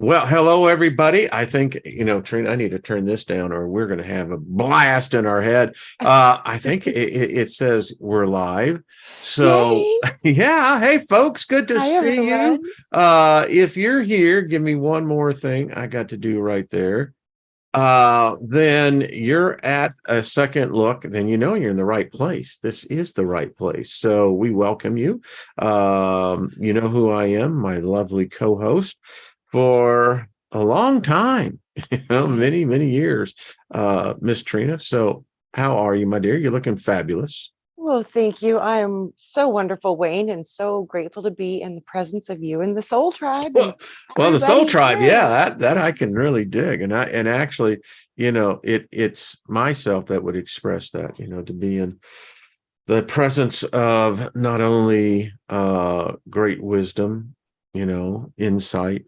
Well, hello, everybody. I think, Trina, I need to turn this down or we're going to have a blast in our head. I think it says we're live. So, Yay! yeah. Hey, folks, good to Hi, see you. everyone. If you're here, give me one more thing I got to do right there. Then you're at a second look, then you're in the right place. This is the right place. So we welcome you. You know who I am, my lovely co-host for a long time, many, many years, Miss Trina. So how are you, my dear? You're looking fabulous. Well, thank you. I am so wonderful, Wayne, and so grateful to be in the presence of you and the Soul Tribe and Well, well, the Soul everybody Tribe, here. yeah, that I can really dig, and actually, it's myself that would express that, to be in the presence of not only great wisdom, insight,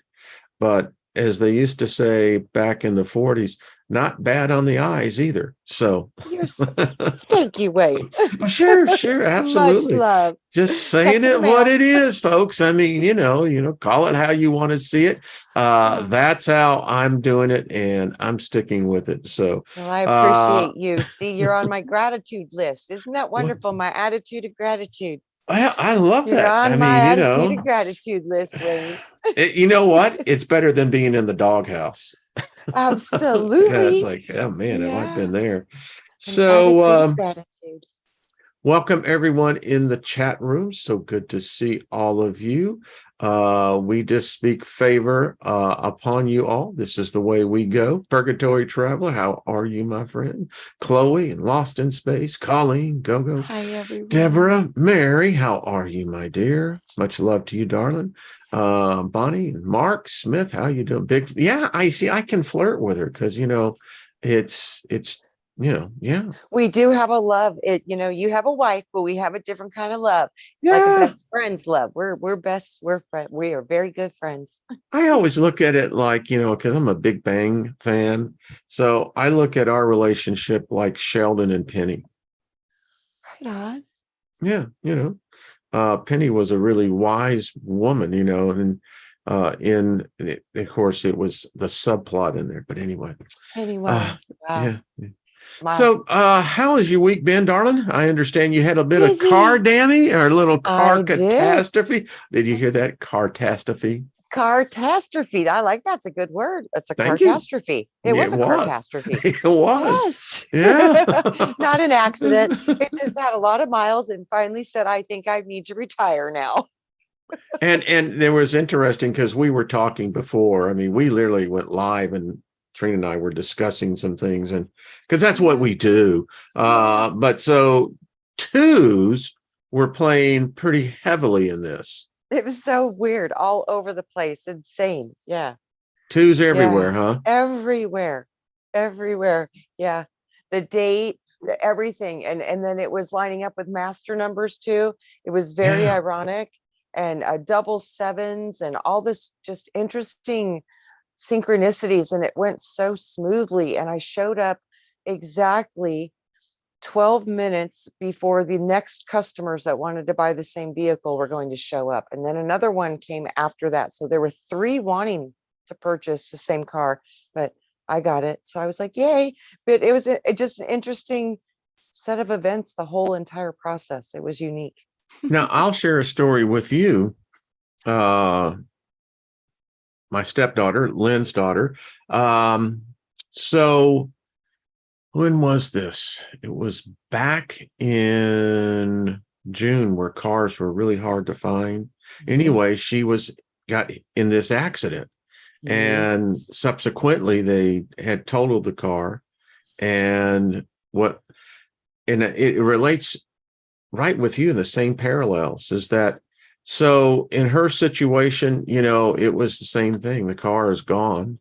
but as they used to say back in the 40s, not bad on the eyes either. So, Thank you, Wayne. sure, Much absolutely. love. Just Check saying in the it what mail. it is, folks. I mean, call it how you want to see it. Oh, That's how I'm doing it, and I'm sticking with it. So, well, I uh, appreciate you. See, you're on my gratitude list. Isn't that well, wonderful? My attitude of gratitude. I love You're that. I on my mean, attitude of gratitude list, Wayne. you know what? It's better than being in the doghouse. Yeah, it's Absolutely. like, oh man, have I been Yeah. there? An So, attitude of gratitude. welcome everyone in the chat room. So good to see all of you. We just speak favor upon you all. This is the way we go. Purgatory Traveler, how are you, my friend? Chloe and Lost in Space, Colleen, Gogo, Hi, everyone. Deborah, Mary, how are you, my dear? Much love to you, darling. Bonnie and Mark Smith, how you doing? Big, yeah, I see. I can flirt with her because it's yeah. We do have a love. You have a wife, but we have a different kind of love, like a Yeah, best friends love. We're best. We are very good friends. I always look at it like, because I'm a Big Bang fan. So I look at our relationship like Sheldon and Penny. Right on. Yeah, Penny was a really wise woman, and of course, it was the subplot in there. But anyway, uh, Pennywise. Wow. yeah. Wow. So, how has your week been, darling? I understand you had a bit of car Busy. damage or a little car I did. catastrophe. Did you hear that? Catastrophe. Catastrophe. I like that's a good word. It's a Thank you. catastrophe. It It was a was. catastrophe. It was. Yes. Yeah. Not an accident. It just had a lot of miles and finally said, I think I need to retire now. And there was interesting because we were talking before. I mean, we literally went live and Trina and I were discussing some things and because that's what we do. Yeah. But so twos were playing pretty heavily in this. It was so weird, all over the place, insane. Yeah, Twos yeah, everywhere, huh? everywhere, everywhere. Yeah, the date, everything, and then it was lining up with master numbers too. It was very Yeah. ironic, and double sevens, and all this just interesting synchronicities, and it went so smoothly. And I showed up exactly 12 minutes before the next customers that wanted to buy the same vehicle were going to show up. And then another one came after that. So there were three wanting to purchase the same car, but I got it. So I was like, yay. But it was just an interesting set of events, the whole entire process. It was unique. Now I'll share a story with you. Uh my stepdaughter, Lynn's daughter. So when was this? It was back in June where cars were really hard to find. Mhm. Anyway, she got in this accident Mhm. and subsequently they had totaled the car and it relates right with you in the same parallels is that so in her situation, it was the same thing. The car is gone,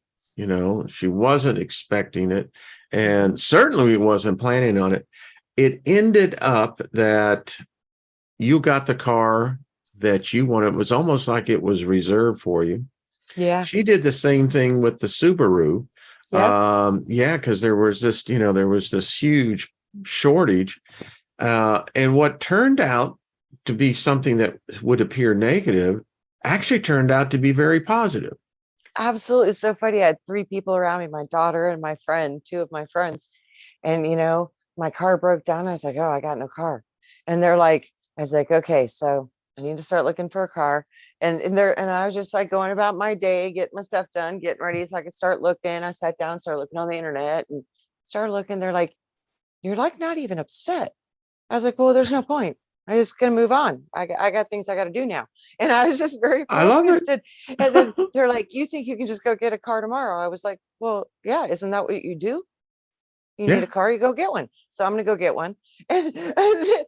she wasn't expecting it Mhm. and certainly wasn't planning on it. It ended up that you got the car that you wanted. It was almost like it was reserved for you. Yeah. She did the same thing with the Subaru. Yep. Yeah, because there was this huge shortage. And what turned out to be something that would appear negative actually turned out to be very positive. Absolutely. It's so funny. I had 3 people around me, my daughter and my friend, 2 of my friends. And, my car broke down. I was like, oh, I got no car. And they're like, I was like, okay, so I need to start looking for a car. And I was just like going about my day, getting my stuff done, getting ready so I could start looking. I sat down, started looking on the internet and started looking. They're like, you're like not even upset. I was like, well, there's no point. I just gonna move on. I got things I got to do now. And I was just very I love it. focused. And then they're like, you think you can just go get a car tomorrow? I was like, well, yeah, isn't that what you do? You need Yeah. a car, you go get one. So I'm gonna go get one. And I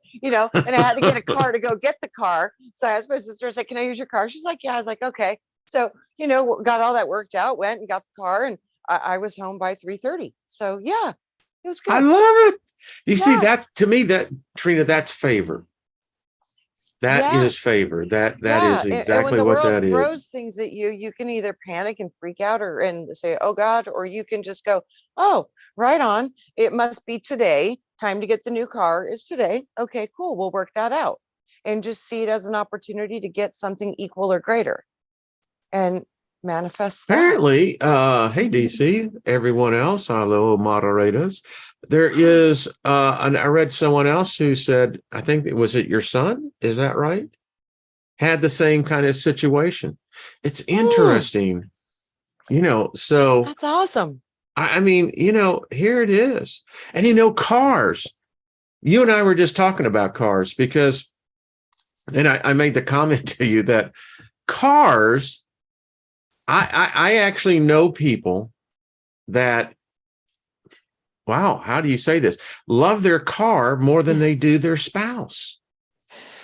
had to get a car to go get the car. So I asked my sister, I said, can I use your car? She's like, yeah. I was like, okay. So, got all that worked out, went and got the car, and I was home by 3:30. So yeah, it was I good. love it. You see, Yeah. that to me, that Trina, that's favor. That Yeah. is favor. That Yeah. is And when exactly the what world that is. throws things at you, you can either panic and freak out and say, oh God, or you can just go, oh, right on. It must be today. Time to get the new car is today. Okay, cool. We'll work that out. And just see it as an opportunity to get something equal or greater and manifest that. Apparently, hey DC, everyone else, our little moderators, there is and I read someone else who said, I think it your son, is that right? Had the same kind of situation. It's Mm, interesting, so that's awesome. I mean, here it is. And cars. You and I were just talking about cars because, and I made the comment to you that cars, I actually know people that, wow, how do you say this? Love their car more than they do their spouse.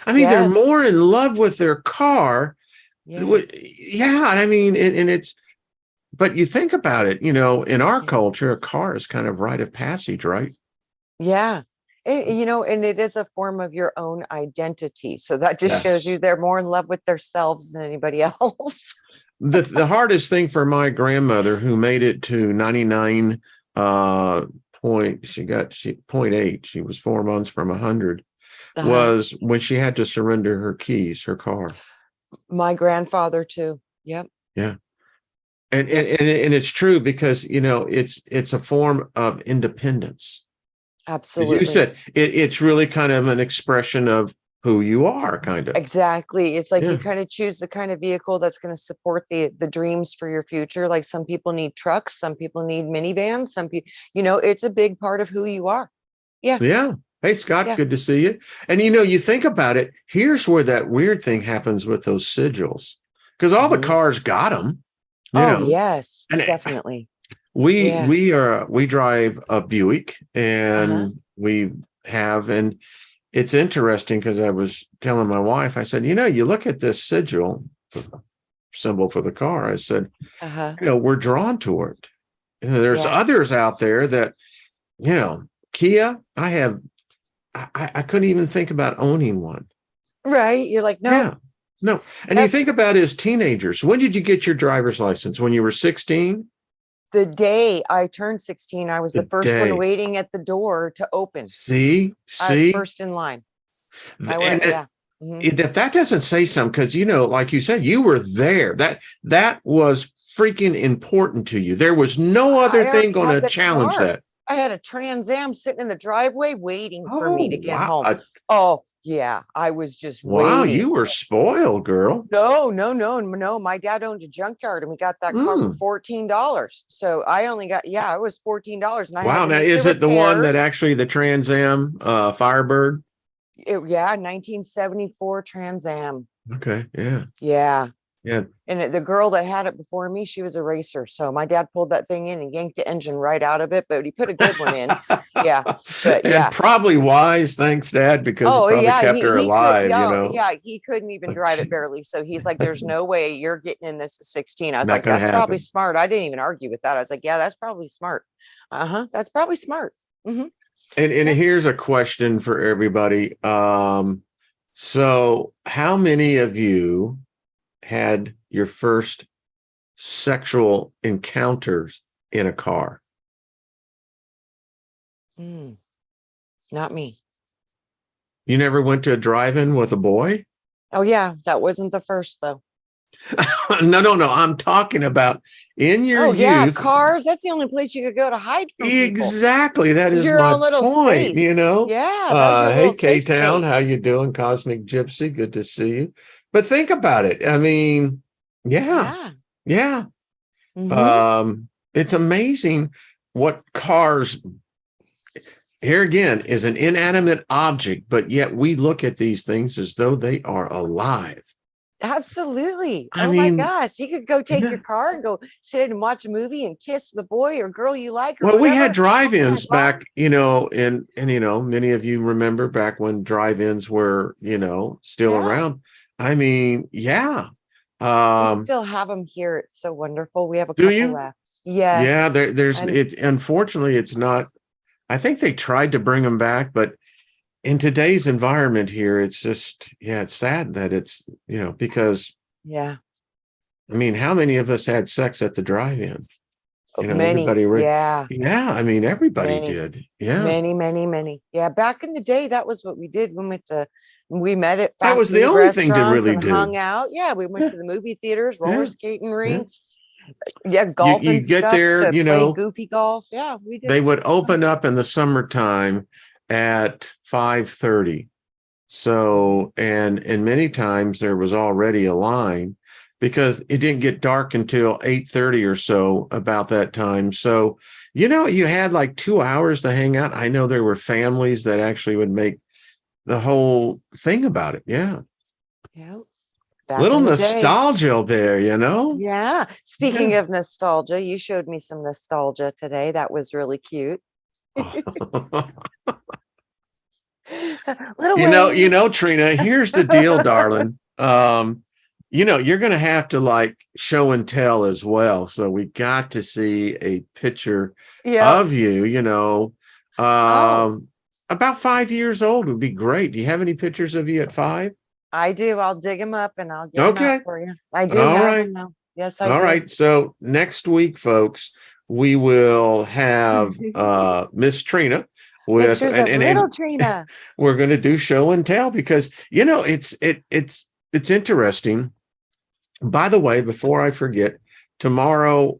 I mean, they're Yes. more in love with their car. Yes. Yeah. I mean, and it's, but you think about it, in our culture, a car is kind of rite of passage, right? Yeah. And it is a form of your own identity. So that just shows Yes. you they're more in love with themselves than anybody else. The hardest thing for my grandmother, who made it to 99 point 8, she was 4 months from 100, Uh-huh. was when she had to surrender her keys, her car. My grandfather too. Yep. Yeah. And Yep. and it's true because it's a form of independence. As you Absolutely. said, it's really kind of an expression of who you are, kind of. Exactly. It's like you Yeah. kind of choose the kind of vehicle that's going to support the dreams for your future. Like some people need trucks, some people need minivans, some people, it's a big part of who you are. Yeah. Yeah. Hey, Scott, Yeah. good to see you. And you think about it, here's where that weird thing happens with those sigils, because all the Hmm. cars got them, Oh, yes, and definitely. we Yeah. we drive a Buick, Uh-huh. and and it's interesting because I was telling my wife, I said, you look at this sigil symbol for the car. I said, Uh-huh. we're drawn to it. And there's Yeah. others out there that, Kia, I couldn't even think about owning one. Right. You're like, nope. Yeah. No. And you Yep. think about as teenagers, when did you get your driver's license? When you were 16? The day I turned 16, I was the The first one day. waiting at the door to open. See? I was See? first in line. I And went, yeah. Hmm. if that doesn't say something, because like you said, you were there. That was freaking important to you. There was no other I thing already going had to the challenge car. that. I had a Trans Am sitting in the driveway waiting for Oh, me to get wow. home. Oh, yeah. I was just Wow, waiting. you were spoiled, girl. No, no, no, no. My dad owned a junkyard and we got that car for Mm. $14. So I only got, yeah, it was $14 and I had Wow. to Now, make the is it the one that repairs. actually the Trans Am Firebird? Yeah, 1974 Trans Am. Okay. Yeah. Yeah. Yeah. And the girl that had it before me, she was a racer. So my dad pulled that thing in and yanked the engine right out of it, but he put a good one in. Yeah. But And yeah. probably wise, thanks, Dad, because it Oh probably yeah, kept her he could. alive, Yeah, yeah, he couldn't even Like, drive it barely. So he's like, "There's no way you're getting in this at 16." I was not like, going "That's to probably happen. smart." I didn't even argue with that. I was like, "Yeah, that's probably smart." Uh-huh. That's probably smart. Hmm. And Yeah. here's a question for everybody. So how many of you had your first sexual encounters in a car? Mm, not me. You never went to a drive-in with a boy? Oh yeah, that wasn't the first though. No. I'm talking about in your Oh yeah, youth. cars. That's the only place you could go to hide from people. Exactly. That It's is your my own little point, space. Yeah, that was your Hey little safe K-Town, how space. you doing? Cosmic Gypsy, good to see you. But think about it. I mean, yeah, Yeah. yeah. Mm-hmm. It's amazing what cars, here again, is an inanimate object, but yet we look at these things as though they are alive. Absolutely. I Oh my mean, gosh. You could go take yeah. your car and go sit and watch a movie and kiss the boy or girl you like or Well, we had whatever. Oh drive-ins my God. back, and many of you remember back when drive-ins were, still Yeah. around. I mean, yeah. We Um, still have them here. It's so wonderful. We have a do couple you? left. Yes. Yeah, there's And it. Unfortunately, it's not. I think they tried to bring them back, but in today's environment here, it's just, yeah, it's sad that it's, because yeah, I mean, how many of us had sex at the drive-in? many. Everybody, Yeah. yeah, I mean, everybody Many, did. Yeah. many, many, many. Yeah, back in the day, that was what we did. We met at That fast was the food only thing to restaurants really and do. hung out. Yeah, we went Yeah, to the movie theaters, roller yeah, skating yeah. rinks, yeah, You golf you and get stuff there, to play goofy golf. Yeah, we did. they would open up in the summertime at 5:30. So, and many times there was already a line because it didn't get dark until 8:30 or so about that time. So, you had like 2 hours to hang out. I know there were families that actually would make the whole thing about it. Yeah. Yeah, back Little in the day. nostalgia there, Yeah. Speaking Yeah. of nostalgia, you showed me some nostalgia today. That was really cute. Little Wayne. Trina, here's the deal, darling. You're going to have to like show and tell as well. So we got to see a picture Yep. of you, Oh, um, about 5 years old would be great. Do you have any pictures of you at 5? I do. I'll dig them up and I'll get them out Okay. for you. I do All have right. them though. Yes, I All do. right. So next week, folks, we will have Miss Trina with Pictures of and little Trina. we're going to do show and tell because it's interesting. By the way, before I forget, tomorrow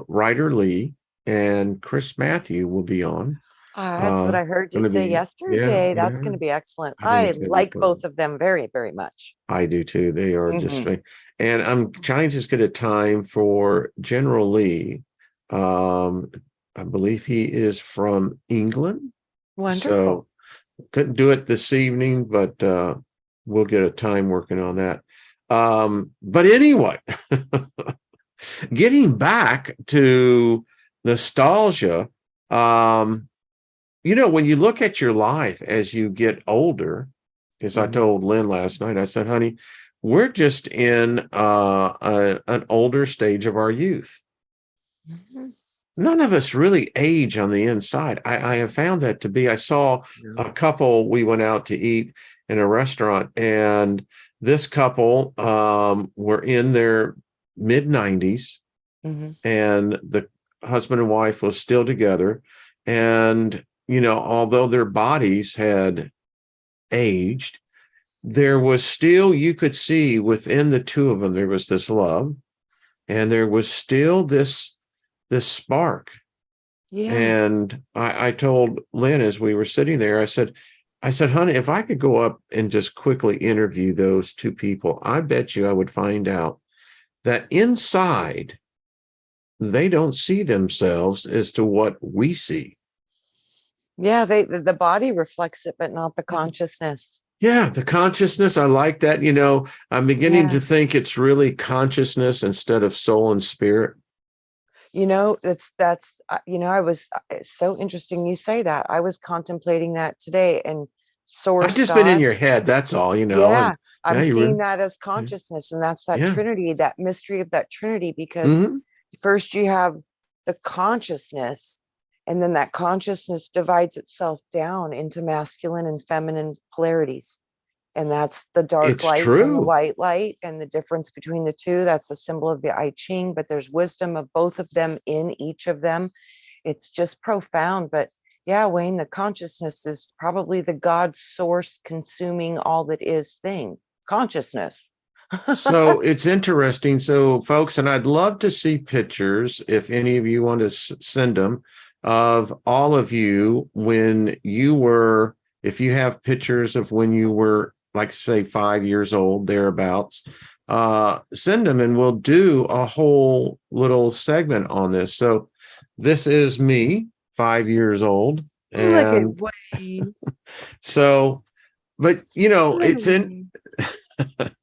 Ryder Lee and Chris Matthew will be on. That's what I heard you Going to say be, yeah, yesterday. That's yeah. going to be excellent. I think I it's going to be like fun. both of them very, very much. I do too. They are just, Hmm. and I'm trying to get a time for General Lee. Um, I believe he is from England, Wonderful. so couldn't do it this evening, but we'll get a time working on that. But anyway, getting back to nostalgia, when you look at your life as you get older, as I Mhm. told Lynn last night, I said, honey, we're just in an older stage of our youth. Mhm. None of us really age on the inside. I have found that to be. I saw a No. couple, we went out to eat in a restaurant, and this couple were in their mid 90s, Mhm. and the husband and wife was still together. And, although their bodies had aged, there was still, you could see within the two of them, there was this love, and there was still this spark. Yeah. And I told Lynn as we were sitting there, I said, honey, if I could go up and just quickly interview those two people, I bet you I would find out that inside they don't see themselves as to what we see. Yeah, the body reflects it, but not the consciousness. Yeah, the consciousness, I like that. I'm beginning Yeah. to think it's really consciousness instead of soul and spirit. I was it's so interesting you say that. I was contemplating that today and I've source just been in God. your head, that's all, Yeah, and yeah, I'm you were, seeing that as consciousness, and that's that yeah. Trinity, that mystery of that Trinity, because Hmm. first you have the consciousness, and then that consciousness divides itself down into masculine and feminine polarities. And that's the dark It's light and the true. white light, and the difference between the two. That's a symbol of the I Ching, but there's wisdom of both of them in each of them. It's just profound. But yeah, Wayne, the consciousness is probably the God source consuming all that is thing. Consciousness. So it's interesting. So, folks, and I'd love to see pictures if any of you want to send them of all of you when you were, if you have pictures of when you were, like, say, 5 years old, thereabouts, send them and we'll do a whole little segment on this. So, this is me, 5 years old. Look at And Wayne. so, but it's Little in. Wayne.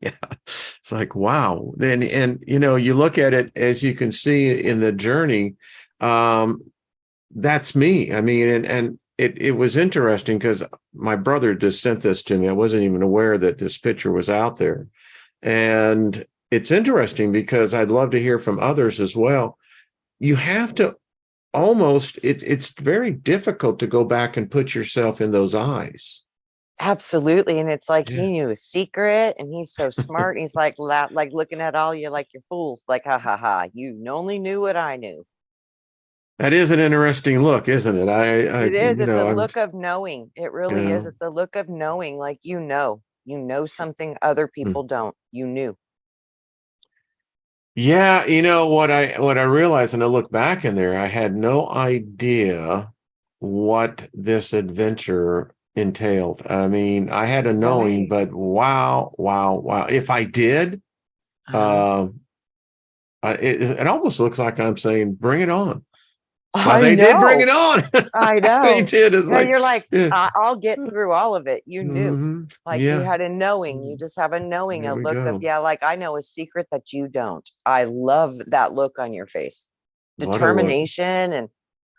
Yeah, it's like, wow. And you look at it, as you can see in the journey, that's me. I mean, and it was interesting because my brother just sent this to me. I wasn't even aware that this picture was out there. And it's interesting because I'd love to hear from others as well. You have to almost, it's very difficult to go back and put yourself in those eyes. Absolutely. And it's like Yeah. he knew a secret and he's so smart. And he's like like looking at all you like you're fools, like ha ha ha. You only knew what I knew. That is an interesting look, isn't it? It is. It's a I'm, look of knowing. It really is. It's a look of knowing, like you know something other people don't. You knew. Yeah, what I realized, and I look back in there, I had no idea what this adventure entailed. I mean, I had a knowing, Right. but wow, wow, wow. If I did, Uh-huh. uh, it almost looks like I'm saying, "Bring it on." Well, I they did bring it know. on. I They know. did. It's Yeah, like, you're like, yeah, I'll get through all of it. You knew. Like you yeah. had a knowing. You just have a knowing, There a we look of, go. yeah, like I know a secret that you don't. I love that look on your face. What a look. Determination and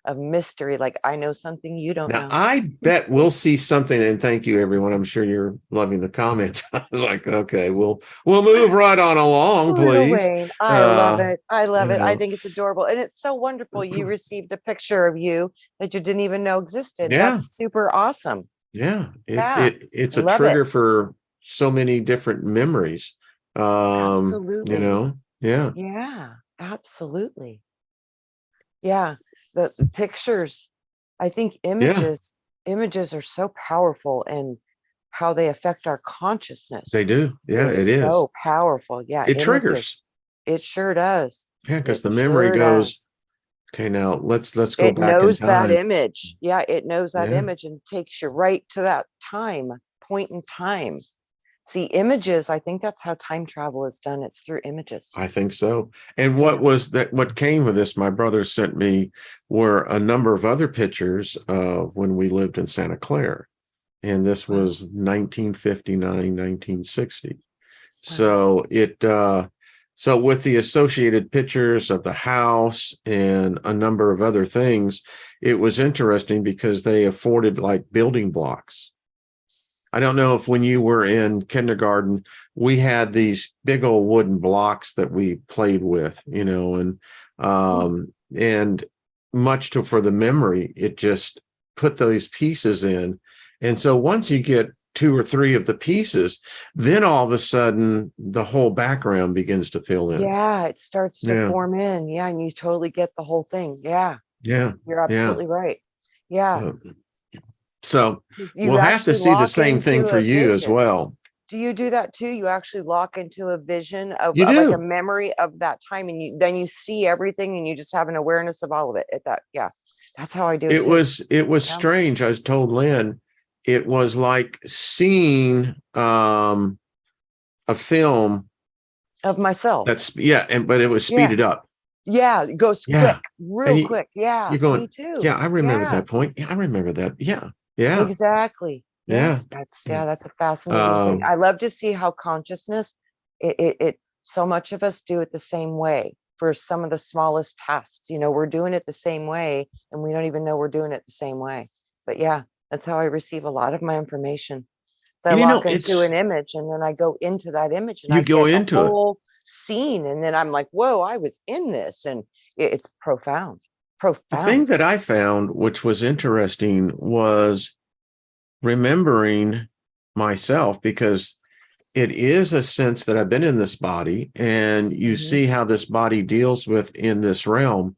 of mystery. Like I know something you don't Now, know. I bet we'll see something, and thank you, everyone. I'm sure you're loving the comments. I was like, okay, we'll move right on along, Little please. Wayne. I love Uh, it. I love you it. I know, think it's adorable. And it's so wonderful. You received a picture of you that you didn't even know existed. yeah, That's super awesome. yeah. Yeah. It's I a love it. trigger for so many different memories. Absolutely. Yeah, Yeah, absolutely. Yeah. The pictures, I think yeah, images are so powerful and how they affect our they consciousness. do. It Yeah, is it is. so powerful. Yeah, It triggers. images. It sure does. Yeah, because It the memory sure goes, does. okay, now let's go It back in knows that time. image. Yeah, it knows that Yeah. image and takes you right to that point in time. See, images, I think that's how time travel is done. It's through images. I think so. And Yeah. what came with this, my brother sent me were a number of other pictures of when we lived in Santa Clara. And this Wow. was 1959, 1960. Wow. So so with the associated pictures of the house and a number of other things, it was interesting because they afforded like building blocks. I don't know if when you were in kindergarten, we had these big old wooden blocks that we played with, and much to for the memory, it just put those pieces in. And so once you get two or three of the pieces, then all of a sudden the whole background begins to fill in. Yeah, it starts to Yeah, form in. Yeah, and you totally get the whole thing. Yeah, yeah, you're yeah. absolutely right. Yeah, Uh, So you we'll have to actually see the lock same thing into for a you as vision. well. Do you do that too? You actually lock into a vision You like a do. memory of that time, and then you see everything, and you just have an awareness of all of it at that. Yeah, that's how I do it too. It was Yeah, strange. I was told Lynn, it was like seeing a film of myself. that's, yeah, but it was Yeah, speeded up. yeah, it goes quick, Yeah. And real quick. Yeah, you're me going, too. yeah, I remember Yeah. that point. Yeah, I remember that. Yeah. Yeah. Exactly. Yeah, Yeah. that's a fascinating thing. Um, I love to see how consciousness, so much of us do it the same way for some of the smallest tasks. We're doing it the same way and we don't even know we're doing it the same way. But yeah, that's how I receive a lot of my information. So I and lock into it's, an image and then I go into that image and you I go get a into it. whole scene and then I'm like, whoa, I was in this. And it's profound, The thing profound. that I found, which was interesting, was remembering myself, because it is a sense that I've been in this body and you Hmm. see how this body deals with in this realm.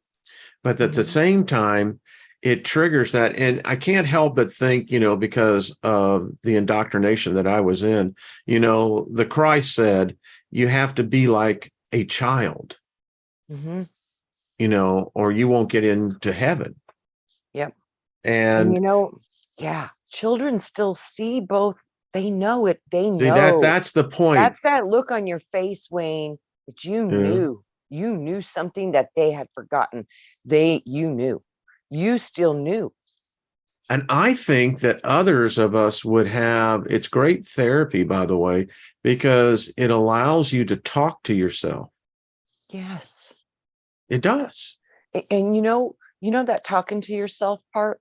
But at the Hmm. same time, it triggers that. And I can't help but think, because of the indoctrination that I was in, the Christ said, you have to be like a child, Mm-hmm. or you won't get into heaven. Yep. And And yeah, children still see both. They know it. They see, know. that's the point. That's that look on your face, Wayne, that you knew something that they had forgotten. You knew. You still knew. And I think that others of us would have, it's great therapy, by the way, because it allows you to talk to yourself. Yes. It does. And that talking to yourself part,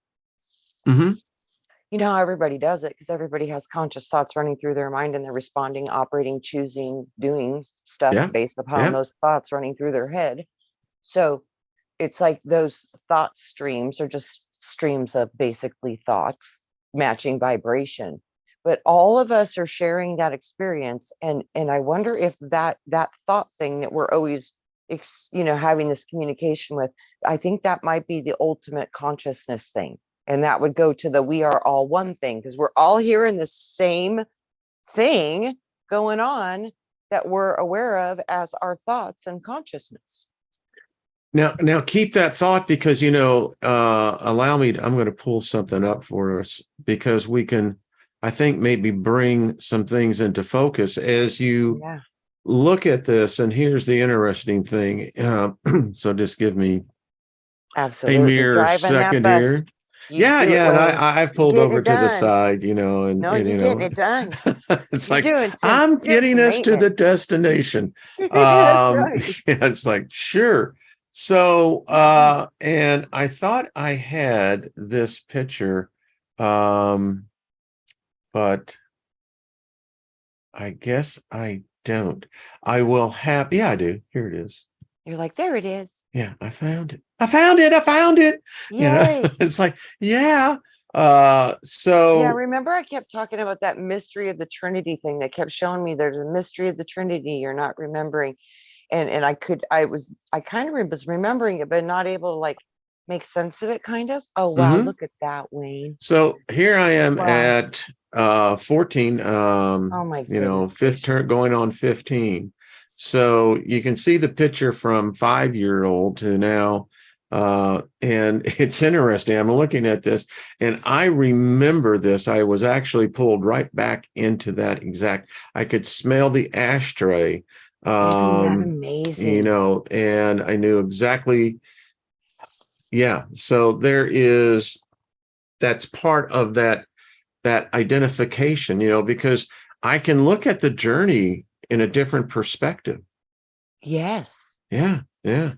Mm-hmm. you know how everybody does it, because everybody has conscious thoughts running through their mind and they're responding, operating, choosing, doing stuff Yeah. based upon Yeah. those thoughts running through their head. So it's like those thought streams are just streams of basically thoughts matching vibration. But all of us are sharing that experience. And I wonder if that thought thing that we're always having this communication with, I think that might be the ultimate consciousness thing. And that would go to the we are all one thing, because we're all hearing the same thing going on that we're aware of as our thoughts and consciousness. Now keep that thought, because, allow me, I'm going to pull something up for us, because we can, I think, maybe bring some things into focus as you look at this. And here's the interesting thing. So just give me a mere Driving second that bus. here. You do it, And Wayne. I've pulled Getting over it to the done. side, and No, you're getting it done. it's You're like, doing I'm getting us to the maintenance. destination. That's right. It's like, sure. So, and I thought I had this picture, but I guess I don't. I will have, yeah, I do. Here it is. You're like, there it is. Yeah, I found it. I found it. Yay. It's like, yeah. Yeah, remember I kept talking about that mystery of the Trinity thing that kept showing me there's a mystery of the Trinity you're not remembering. And I kind of was remembering it, but not able to like make sense of it, kind of. Oh, wow. Look at that, Wayne. So here I am at 14, oh my goodness, 15, going on 15. So you can see the picture from 5-year-old to now. And it's interesting. I'm looking at this and I remember this. I was actually pulled right back into that exact, I could smell the ashtray. Isn't that amazing? And I knew exactly. Yeah. So that's part of that identification, because I can look at the journey in a different perspective. Yes. Yeah. Yeah.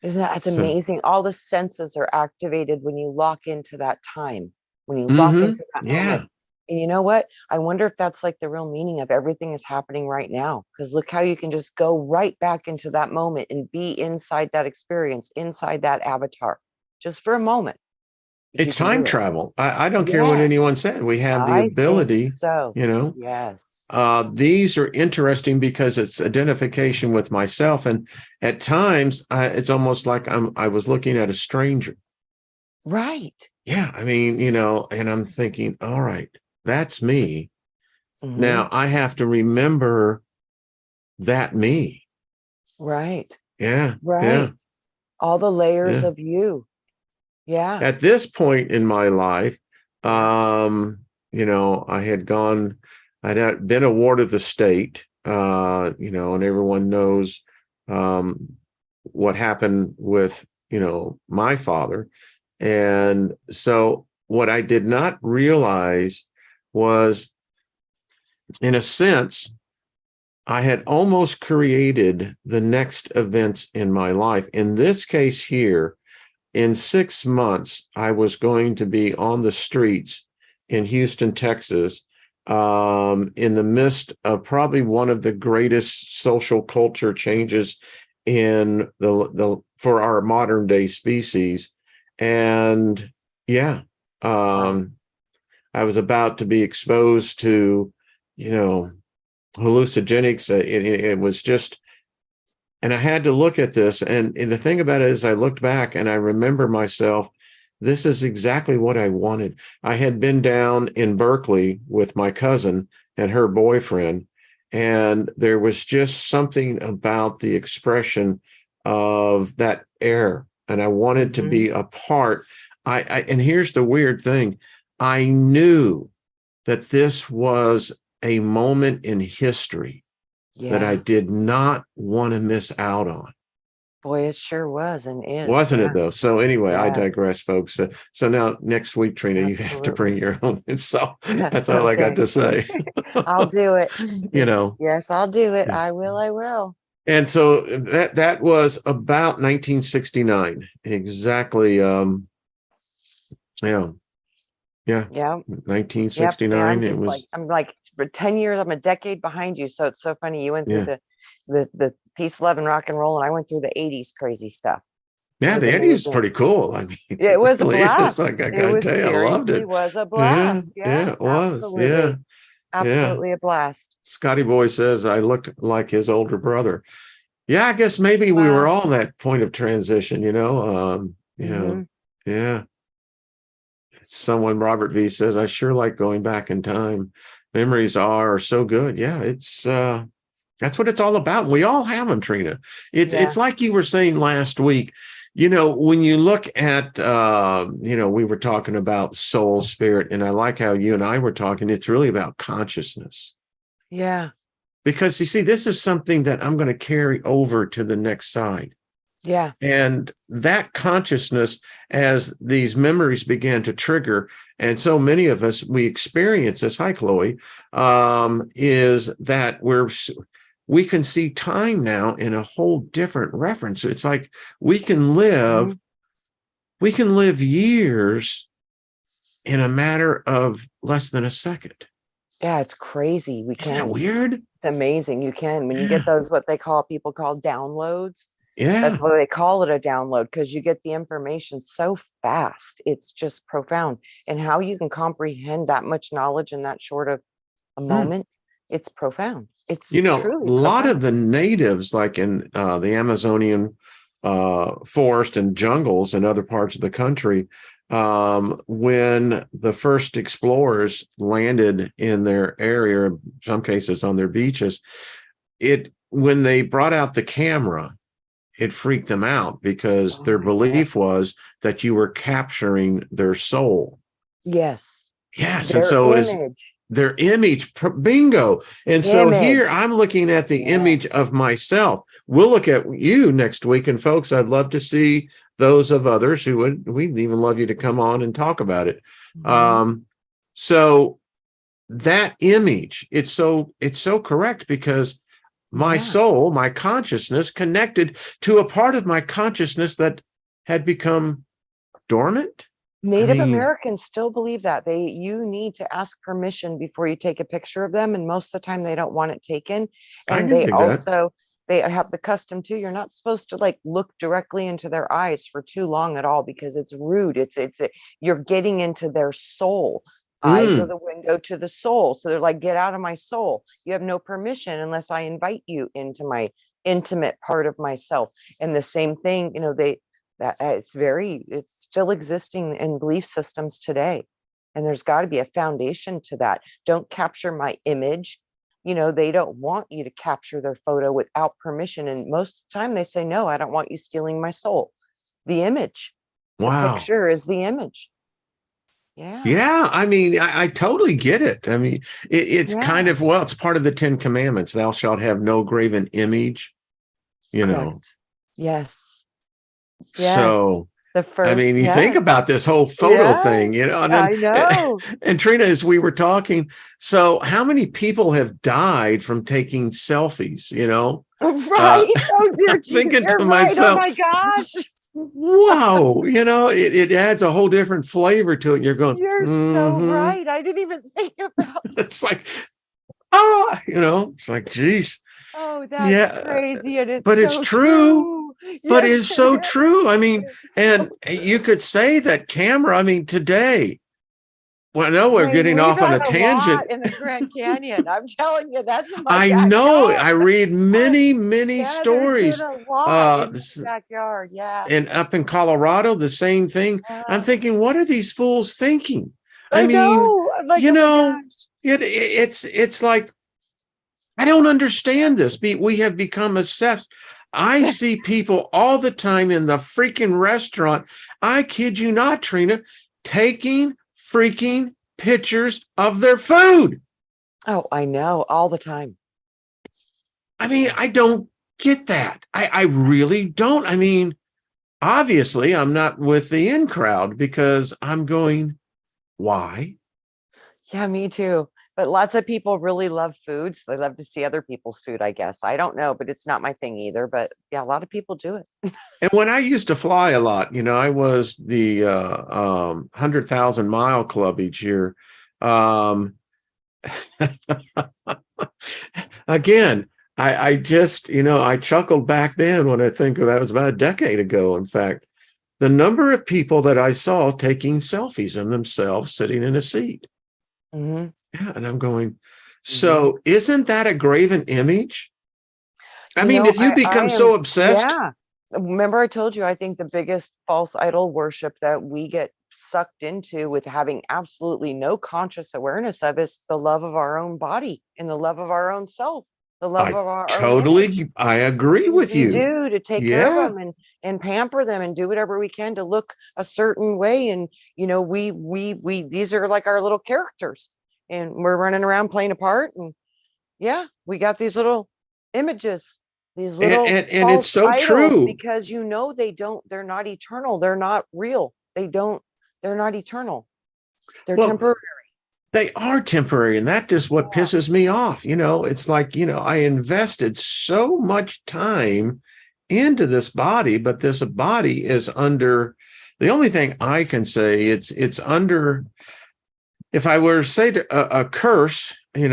Isn't that's amazing? All the senses are activated when you lock into that time, when you lock into that moment. And you know what? I wonder if that's like the real meaning of everything is happening right now. Because look how you can just go right back into that moment and be inside that experience, inside that avatar, just for a moment. It's time travel. I don't care what anyone said. We have the ability. Yes. These are interesting because it's identification with myself. And at times it's almost like I was looking at a stranger. Right. Yeah. I mean, and I'm thinking, all right, that's me. Mm-hmm. Now I have to remember that me. Right. Yeah. Right. Yeah. All the layers of you. Yeah. At this point in my life, I had been awarded the state, and everyone knows what happened with, my father. And so what I did not realize was, in a sense, I had almost created the next events in my life. In this case here, in 6 months, I was going to be on the streets in Houston, Texas, in the midst of probably one of the greatest social culture changes in for our modern day species. And I was about to be exposed to, hallucinogenics. It was just. And I had to look at this. And the thing about it is I looked back and I remember myself, this is exactly what I wanted. I had been down in Berkeley with my cousin and her boyfriend. And there was just something about the expression of that air. And I wanted to be a part. And here's the weird thing. I knew that this was a moment in history that I did not want to miss out on. Boy, it sure was and is. Wasn't it though? So anyway, I Yes. digress, folks. So now next week, Trina, you have to bring your own. And so that's all I got to say. I'll do it. You know. Yes, I'll do it. Yeah. I will. And so that was about 1969. Exactly. Yeah. 1969. Yep, see, It was I'm like for 10 years, I'm a decade behind you. So it's so funny. You went through the peace, love, and rock and roll, and I went through the 80s crazy stuff. Yeah, the 80s was pretty cool. I mean, it was a blast. Like, I gotta tell you, I loved it. It was a blast. Yeah, it was. Absolutely. Absolutely a blast. Scotty Boy says I looked like his older brother. Yeah, I guess maybe we were all that point of transition, you know. Yeah. Someone, Robert V, says, I sure like going back in time. Memories are so good. Yeah, it's that's what it's all about. And we all have them, Trina. It's like you were saying last week. You know, when you look at, we were talking about soul, spirit, and I like how you and I were talking. It's really about consciousness. Yeah. Because you see, this is something that I'm going to carry over to the next side. Yeah. And that consciousness, as these memories began to trigger, and so many of us, we experience this, hi, Chloe, is that we can see time now in a whole different reference. It's like we can live years in a matter of less than a second. Yeah, it's crazy. Isn't that weird? It's amazing. You can, when you get those, what people call downloads. Yeah. That's why they call it a download, because you get the information so fast. It's just profound. And how you can comprehend that much knowledge in that short of a moment, it's profound. It's truly a lot of the natives, like in the Amazonian forest and jungles and other parts of the country, when the first explorers landed in their area, in some cases on their beaches, when they brought out the camera, it freaked them out because their belief was that you were capturing their soul. Yes. And so is their image, bingo. And so here I'm looking at the image of myself. We'll look at you next week. And folks, I'd love to see those of others we'd even love you to come on and talk about it. So that image, it's so correct, because my soul, my consciousness connected to a part of my consciousness that had become dormant. Native Americans still believe that you need to ask permission before you take a picture of them. And most of the time they don't want it taken. And they have the custom too. You're not supposed to look directly into their eyes for too long at all, because it's rude. You're getting into their soul. Eyes are the window to the soul. So they're like, get out of my soul. You have no permission unless I invite you into my intimate part of myself. And the same thing, it's still existing in belief systems today. And there's got to be a foundation to that. Don't capture my image. They don't want you to capture their photo without permission. And most of the time they say, no, I don't want you stealing my soul. The image, the picture is the image. Yeah. I mean, I totally get it. I mean, it's kind of, it's part of the 10 Commandments. Thou shalt have no graven image, Correct. Yes. So the first, I mean, you think about this whole photo thing, and I know. And Trina, as we were talking, so how many people have died from taking selfies, Right. Oh dear Jesus. Thinking to myself, oh my gosh. Wow, it adds a whole different flavor to it. You're going, you're so right. I didn't even think about it. It's like, it's like, geez. Oh, that's crazy. And it's true. But it's so true. I mean, and you could say that camera, today, well, I know we're getting off on a tangent. In the Grand Canyon, I'm telling you, that's in my backyard. Know. I read many stories. In my backyard, and up in Colorado, the same thing. I'm thinking, what are these fools thinking? I mean, it's like, I don't understand this. We have become obsessed. I see people all the time in the freaking restaurant. I kid you not, Trina, taking freaking pictures of their food. Oh, I know, all the time. I mean, I don't get that. I really don't. I mean, obviously, I'm not with the in crowd because I'm going, why? Yeah, me too. But lots of people really love food, so they love to see other people's food, I guess. I don't know, but it's not my thing either. But yeah, a lot of people do it. And when I used to fly a lot, I was the 100,000 mile club each year. Um, again, I just, I chuckled back then when I think about it was about a decade ago, in fact, the number of people that I saw taking selfies of themselves sitting in a seat. Hmm. Yeah, and I'm going, so isn't that a graven image? I You mean, know, if you become so obsessed. yeah. Remember, I told you, I think the biggest false idol worship that we get sucked into with having absolutely no conscious awareness of is the love of our own body and the love of our own self, the love I of our own image. totally, I agree Things with we you. do to take care of Yeah. them and pamper them and do whatever we can to look a certain way. And, we, these are like our little characters and we're running around playing a part. And yeah, we got these little images, these little And it's false so idols, true. because they're not eternal. They're not real. They're not eternal. They're Well, temporary. they are temporary, and that just what Yeah. pisses me off. It's like, I invested so much time into this body, but this body is under, the only thing I can say, it's under, if I were to say a curse, I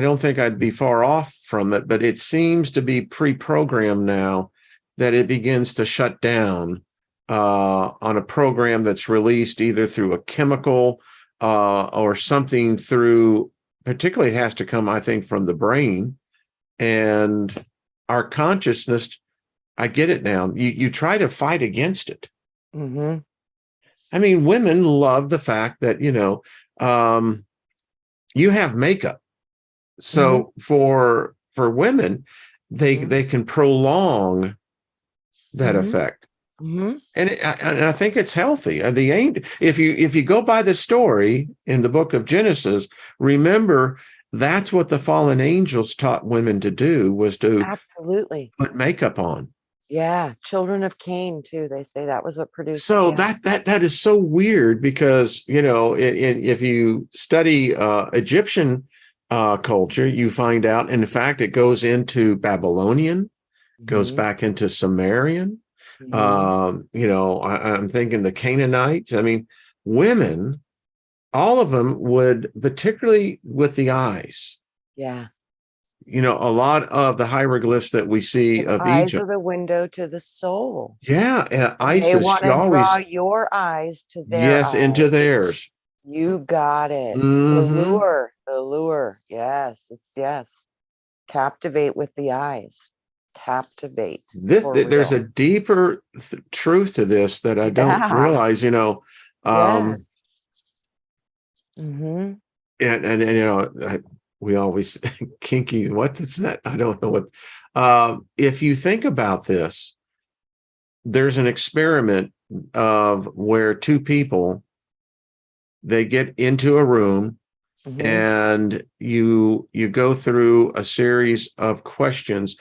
don't think I'd be far off from it, but it seems to be pre-programmed now that it begins to shut down on a program that's released either through a chemical or something through, particularly it has to come, I think, from the brain and our consciousness. I get it now. You try to fight against it. Mm-hmm. I mean, women love the fact that, you have makeup. So for women, they can prolong that effect. Mm-hmm. And I think it's healthy. If you go by the story in the book of Genesis, remember that's what the fallen angels taught women to do, was to Absolutely. put makeup on. Yeah. Children of Cain too. They say that was what produced. So Yeah. that is so weird because if you study Egyptian culture, you find out, in fact, it goes into Babylonian, goes back into Sumerian. I'm thinking the Canaanites. I mean, women, all of them would, particularly with the eyes. Yeah. A lot of the hieroglyphs that we see of Eyes are Egypt. the window to the soul. Yeah, And they Isis, want she to draw always, your eyes to their yes, into eyes. theirs. You got it. The Mm-hmm. lure, the lure. Yes, yes. Captivate with the eyes. Captivate. There's a deeper truth to this that I don't realize. Yes. Mm-hmm. And we always kinky. What is that? I don't know what. If you think about this, there's an experiment of where two people, they get into a room and you go through a series of questions,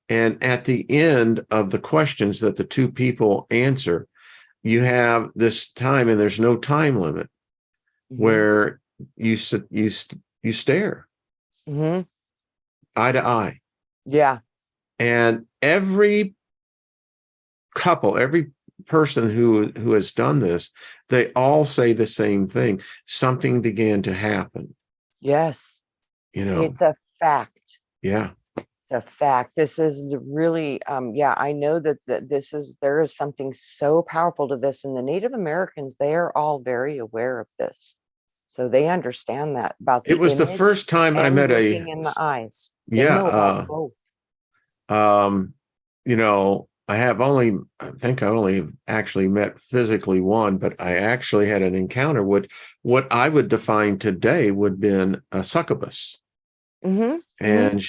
and at the end of the questions that the two people answer, you have this time, and there's no time limit, where you stare eye to eye. Yeah. And every couple, every person who has done this, they all say the same thing. Something began to happen. Yes. It's a fact. Yeah. The fact. This is really I know that there is something so powerful to this, and the Native Americans, they are all very aware of this, so they understand that about the It was the image first time I and met looking in the eyes. They know about both. I think I only actually met physically one, but I actually had an encounter with what I would define today would have been a succubus. And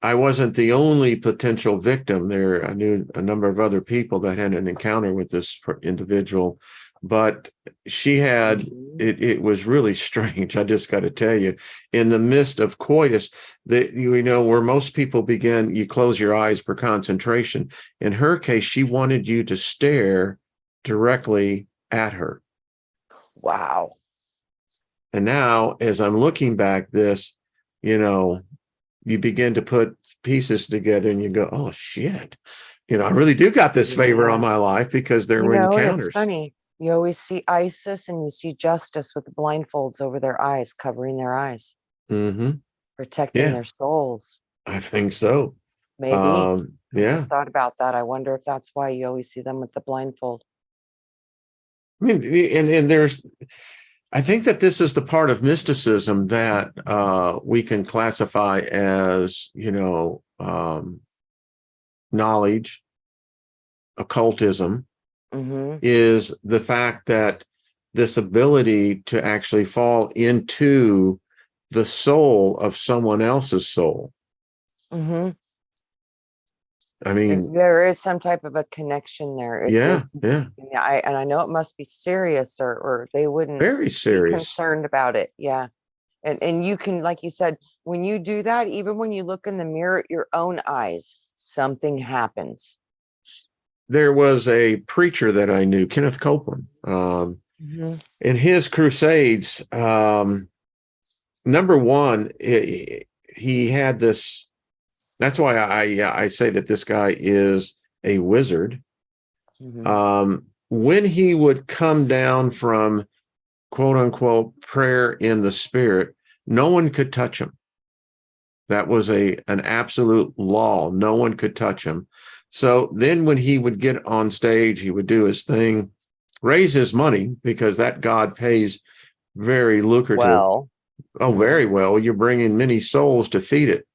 I wasn't the only potential victim there. I knew a number of other people that had an encounter with this individual, but she had, it was really strange. I just got to tell you, in the midst of coitus, that, you know, where most people begin, you close your eyes for concentration. In her case, she wanted you to stare directly at her. Wow. And now, as I'm looking back this, you know, you begin to put pieces together and you go, oh shit, you know, I really do got this favor on my life because there were And it's encounters. funny. You always see Isis and you see Justice with the blindfolds over their eyes, covering their eyes, protecting their souls. I think so. Maybe. I Yeah. just thought about that. I wonder if that's why you always see them with the blindfold. I mean, and there's, I think that this is the part of mysticism that we can classify as, you know, knowledge, occultism, is the fact that this ability to actually fall into the soul of someone else's soul. I mean, there is some type of a connection there. Yeah. And I know it must be serious, or they wouldn't Very serious. be concerned about it. Yeah. And you can, like you said, when you do that, even when you look in the mirror at your own eyes, something happens. There was a preacher that I knew, Kenneth Copeland, in his crusades. Number one, he had this. That's why I say that this guy is a wizard. When he would come down from quote unquote prayer in the spirit, no one could touch him. That was an absolute law. No one could touch him. So then when he would get on stage, he would do his thing, raise his money, because that God pays very lucrative. Well. Oh, very well. You're bringing many souls to feed it.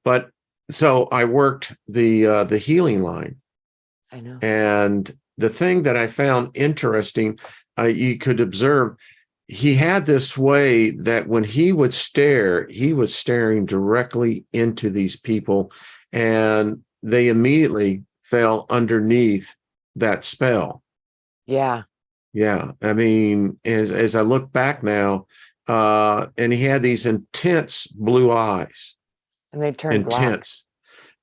But so I worked the healing line. I know. And the thing that I found interesting, you could observe, he had this way that when he would stare, he was staring directly into these people, and they immediately fell underneath that spell. Yeah. Yeah. I mean, as I look back now, and he had these intense blue eyes. And they turned intense.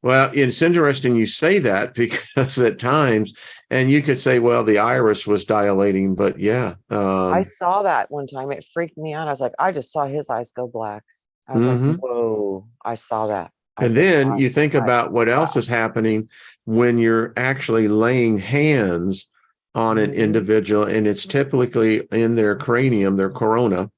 Well, it's interesting you say that, because at times, and you could say, well, the iris was dilating, but yeah. I saw that one time. It freaked me out. I was like, I just saw his eyes go black. I was like, whoa, I saw that. And then you think about what else is happening when you're actually laying hands on an individual, and it's typically in their cranium, their corona.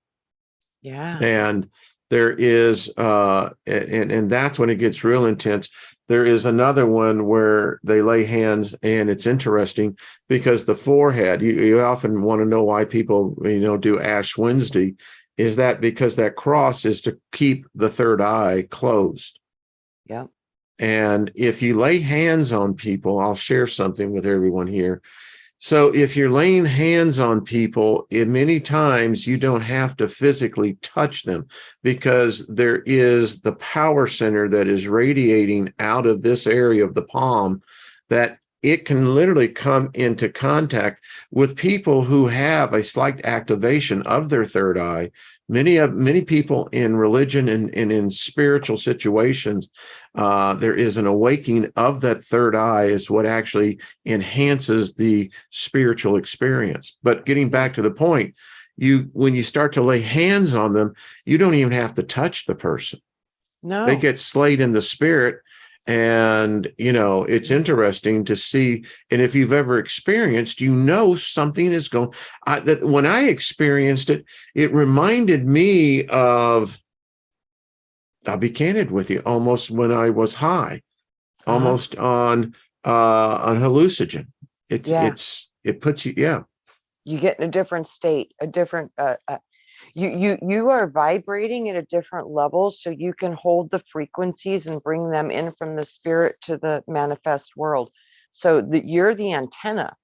Yeah. And there is, and that's when it gets real intense. There is another one where they lay hands, and it's interesting because the forehead, you often want to know why people, you know, do Ash Wednesday, is that because that cross is to keep the third eye closed. Yeah. And if you lay hands on people, I'll share something with everyone here. So if you're laying hands on people, many times you don't have to physically touch them, because there is the power center that is radiating out of this area of the palm, that it can literally come into contact with people who have a slight activation of their third eye. Many people in religion and in spiritual situations, there is an awakening of that third eye is what actually enhances the spiritual experience. But getting back to the point, when you start to lay hands on them, you don't even have to touch the person. No. They get slayed in the spirit. And, you know, it's interesting to see. And if you've ever experienced, you know, something is going, that when I experienced it, it reminded me of, I'll be candid with you, almost when I was high, almost on hallucinogen. It puts you, you get in a different state, a different, you are vibrating at a different level, so you can hold the frequencies and bring them in from the spirit to the manifest world. So that you're the antenna,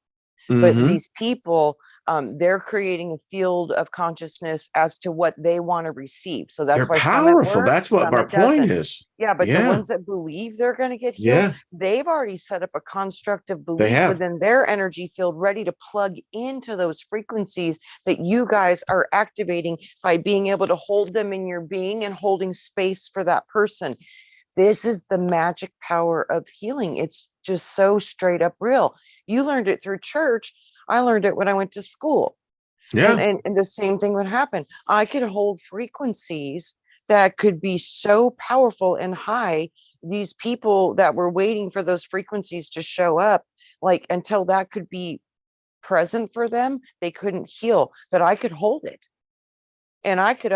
but these people They're creating a field of consciousness as to what they want to receive. So that's They're why some it powerful. That's works, what some our it point doesn't. is. Yeah, but the Yeah. ones that believe they're going to get healed, Yeah. they've already set up a construct of They belief have. within their energy field ready to plug into those frequencies that you guys are activating by being able to hold them in your being and holding space for that person. This is the magic power of healing. It's just so straight up real. You learned it through church. I learned it when I went to school. Yeah. And the same thing would happen. I could hold frequencies that could be so powerful and high. These people that were waiting for those frequencies to show up, like until that could be present for them, they couldn't heal, but I could hold it. And I could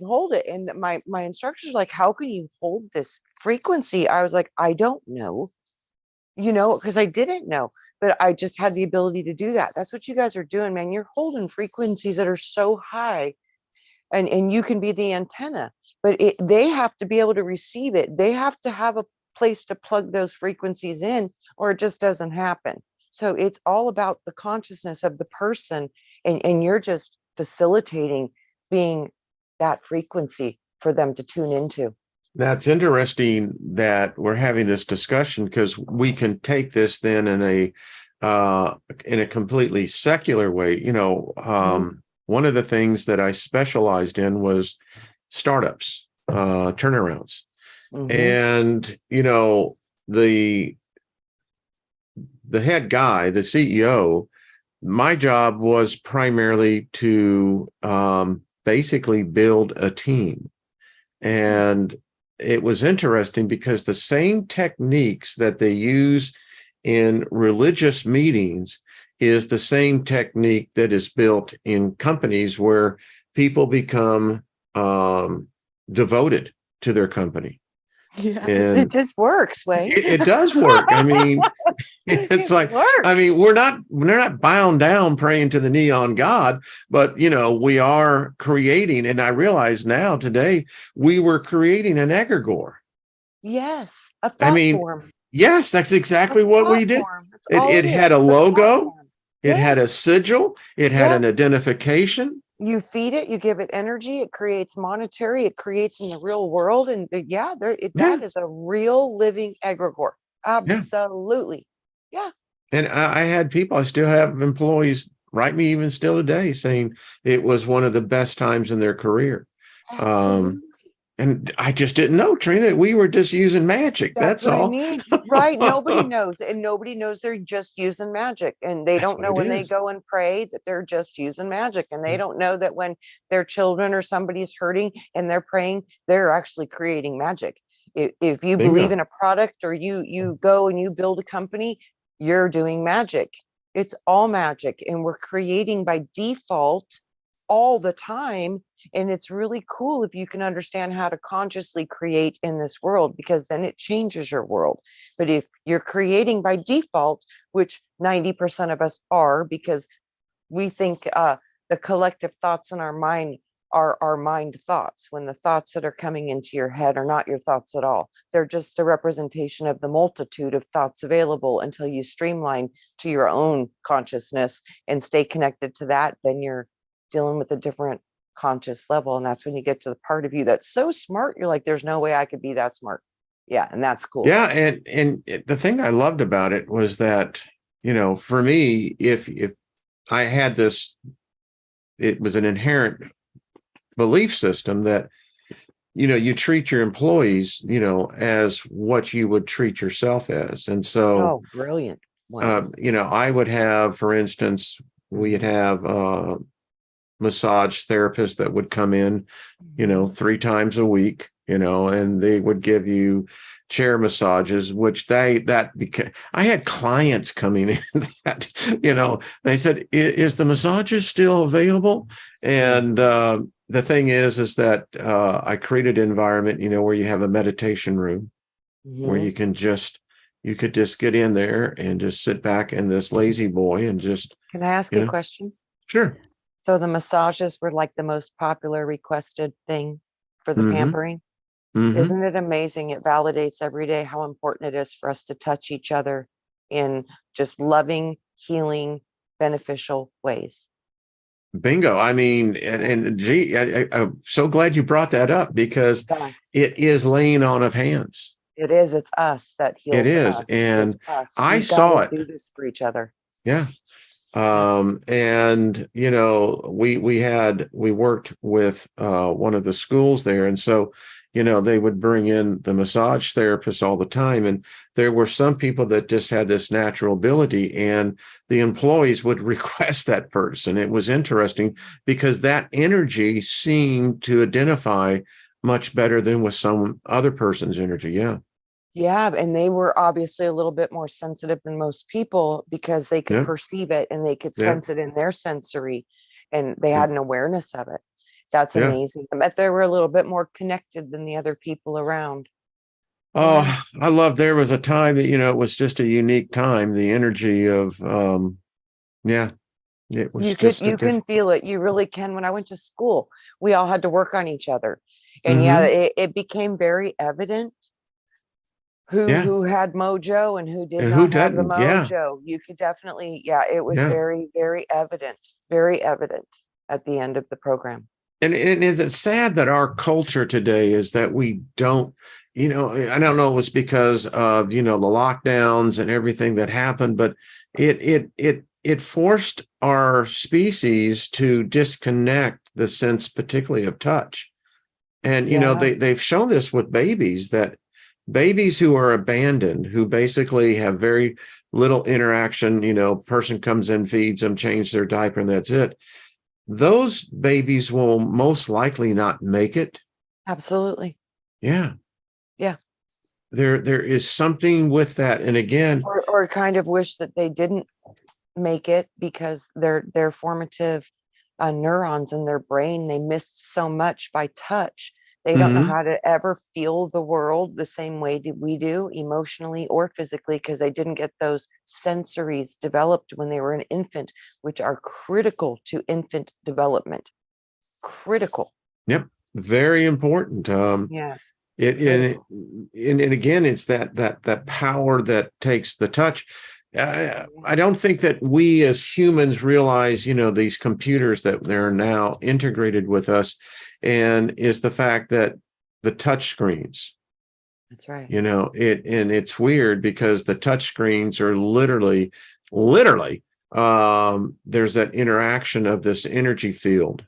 hold it. And my instructors were like, how can you hold this frequency? I was like, I don't know, because I didn't know, but I just had the ability to do that. That's what you guys are doing, man. You're holding frequencies that are so high, and you can be the antenna, but they have to be able to receive it. They have to have a place to plug those frequencies in, or it just doesn't happen. So it's all about the consciousness of the person, and you're just facilitating being that frequency for them to tune into. That's interesting that we're having this discussion, because we can take this then in a completely secular way. One of the things that I specialized in was startups, turnarounds. And the head guy, the CEO, my job was primarily to basically build a team. And it was interesting because the same techniques that they use in religious meetings is the same technique that is built in companies where people become devoted to their company. Yeah, And it just works, Wayne. it does work. I mean, it's like, I mean, we're not bound down praying to the neon god, but we are creating, and I realize now today we were creating an egregore. Yes, a I thought mean, form. yes, that's exactly what we did. That's all It it had is. a It's a thought logo, form. it had a Yes. sigil, it had an Yes. identification. You feed it, you give it energy, it creates monetary, it creates in the real world. And Yeah, that is a real living egregore. yeah. Absolutely. Yeah. And I still have employees write me even still today saying it was one of the best times in their career. Absolutely. And I just didn't know, Trina, that we were just using magic. That's That's what I all. mean. Right. Nobody knows. And nobody knows they're just using magic. And they That's don't what know it when they is. go and pray that they're just using magic. And they don't know that when their children or somebody's hurting and they're praying, they're actually creating magic. If you believe Bingo. in a product, or you go and you build a company, you're doing magic. It's all magic. And we're creating by default all the time. And it's really cool if you can understand how to consciously create in this world, because then it changes your world. But if you're creating by default, which 90% of us are, because we think the collective thoughts in our mind are our mind thoughts, when the thoughts that are coming into your head are not your thoughts at all. They're just a representation of the multitude of thoughts available until you streamline to your own consciousness and stay connected to that. Then you're dealing with a different conscious level. And that's when you get to the part of you that's so smart. You're like, there's no way I could be that smart. Yeah. And that's cool. Yeah. And the thing I loved about it was that, for me, if I had this, it was an inherent belief system that, you treat your employees, as what you would treat yourself as. And so, Brilliant. Wow. I would have, for instance, we'd have massage therapists that would come in, 3 times a week, and they would give you chair massages, which I had clients coming in that, they said, is the massages still available? And the thing is that I created an environment, where you have a meditation room where you could just get in there and just sit back in this lazy boy and just, Can I ask you a question? Sure. So the massages were like the most popular requested thing for the pampering. Isn't it amazing? It validates every day how important it is for us to touch each other in just loving, healing, beneficial ways. Bingo. I mean, and gee, I'm so glad you brought that up because Yes, it is laying on of hands. it is. It's us that It heals is. us. It's And us. I We got saw to it. do this for each other. Yeah. Yeah. And you know, we worked with one of the schools there, and so you know they would bring in the massage therapist all the time, and there were some people that just had this natural ability, and the employees would request that person. It was interesting because that energy seemed to identify much better than with some other person's energy. Yeah, Yeah, and they were obviously a little bit more sensitive than most people because they could yeah, perceive it and they could yeah, sense it in their sensory and they yeah, had an awareness of it. That's yeah. amazing. I bet they were a little bit more connected than the other people around. Yeah. Oh, I love there was a time that, you know, it was just a unique time. The energy of yeah, it was just a You can different. feel it. You really can. When I went to school, we all had to work on each other. And yeah, Hmm. it became very evident Yeah. who had mojo and who did And who not have the doesn't? Yeah. mojo. You could definitely, yeah, it was Yeah. very evident at the end of the program. And it's sad that our culture today is that we don't, you know, I don't know, it was because of, you know, the lockdowns and everything that happened, but it forced our species to disconnect the sense, particularly of touch. And you know, Yeah, they've shown this with babies, that babies who are abandoned, who basically have very little interaction, you know, person comes in, feeds them, change their diaper, and that's it. Those babies will most likely not make it. absolutely. Yeah. Yeah. There is something with that. And again, Or kind of wish that they didn't make it because their formative neurons in their brain, they missed so much by touch. They don't know mhm, how to ever feel the world the same way we do, emotionally or physically, because they didn't get those sensories developed when they were an infant, which are critical to infant development. Critical. yep, very important. Yes. It Critical. and again, it's that power that takes the touch. I don't think that we as humans realize, you know, these computers that they're now integrated with us, and is the fact that the touch screens, That's right. you know, and it's weird because the touch screens are literally, there's that interaction of this energy field.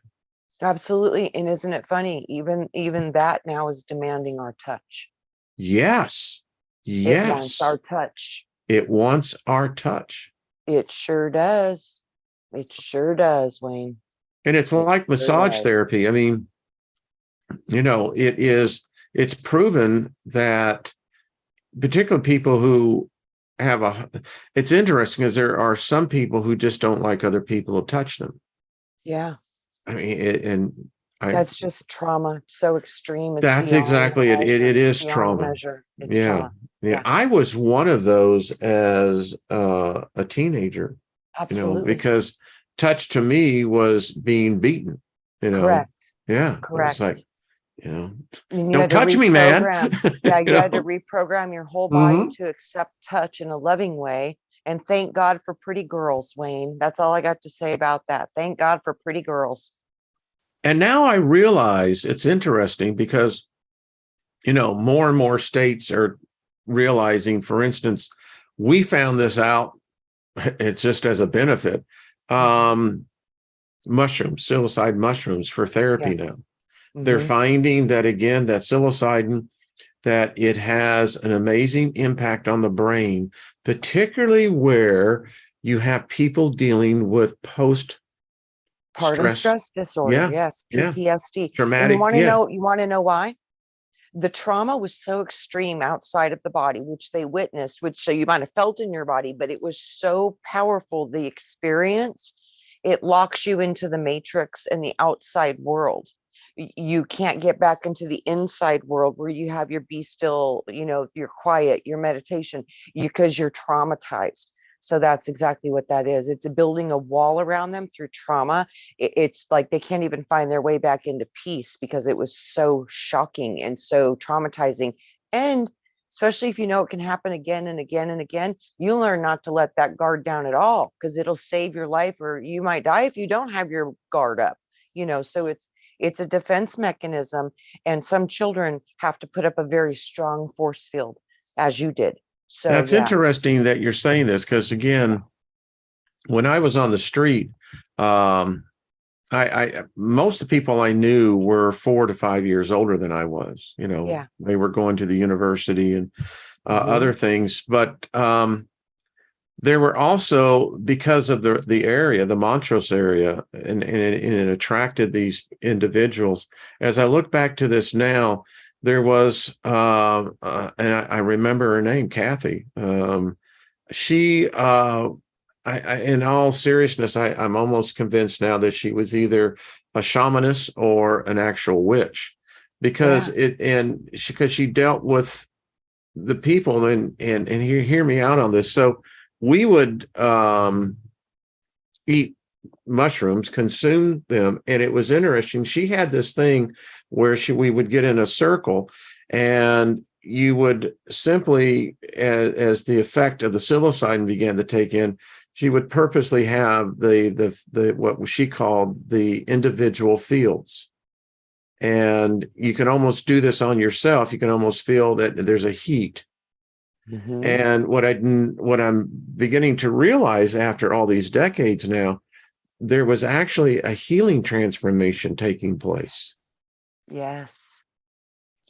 Absolutely. And isn't it funny? Even that now is demanding our touch. Yes, It wants our yes, touch. it wants our touch. It sure does. It sure does, Wayne. And it's It like sure massage does. therapy. I mean, you know, it's proven that particular people who have it's interesting because there are some people who just don't like other people to touch them. Yeah. I mean, and I, That's just trauma. So extreme. It's that's beyond exactly it. It measure. is Beyond trauma. measure. It's Yeah. trauma. Yeah. Yeah. I was one of those as a teenager, you know, Absolutely. because touch to me was being beaten, you know. Correct. Yeah. It was like, Correct. you know, And you don't had to touch me, man. reprogram. Yeah, You you had to know. reprogram your whole body Hmm. to accept touch in a loving way. And thank God for pretty girls, Wayne. That's all I got to say about that. Thank God for pretty girls. And now I realize it's interesting because, you know, more and more states are realizing, for instance, we found this out, it's just as a benefit. Mhm. Um, Mushrooms, psilocybin mushrooms for therapy Yes. now. They're Hmm. finding that again, that psilocybin, that it has an amazing impact on the brain, particularly where you have people dealing with post Postpartum stress. stress disorder. Yeah, Yes. yeah, PTSD. And traumatic. Yeah. you want to know why? The trauma was so extreme outside of the body, which they witnessed, which so you might have felt in your body, but it was so powerful, the experience, it locks you into the matrix and the outside world. You can't get back into the inside world where you have your be still, you know, your quiet, your meditation, because you're traumatized. So that's exactly what that is. It's building a wall around them through trauma. It's like they can't even find their way back into peace because it was so shocking and so traumatizing. And especially if you know it can happen again and again and again, you learn not to let that guard down at all, because it'll save your life, or you might die if you don't have your guard up, so it's a defense mechanism. And some children have to put up a very strong force field, as you did. So That's yeah. interesting that you're saying this, because again, when I was on the street, I most of the people I knew were 4 to 5 years older than I was. Yeah. They were going to the university and other things, but there were also, because of the area, the Montrose area, and it attracted these individuals. As I look back to this now, there was, and I remember her name, Kathy. She, in all seriousness, I'm almost convinced now that she was either a shamaness or an actual witch, because because she dealt with the people, and hear me out on this. So we would eat mushrooms, consume them, and it was interesting. She had this thing where we would get in a circle, and you would simply, as the effect of the psilocybin began to take in, she would purposely have the what she called the individual fields. And you can almost do this on yourself. You can almost feel that there's a heat. And what I'm beginning to realize after all these decades now, there was actually a healing transformation taking place. Yes.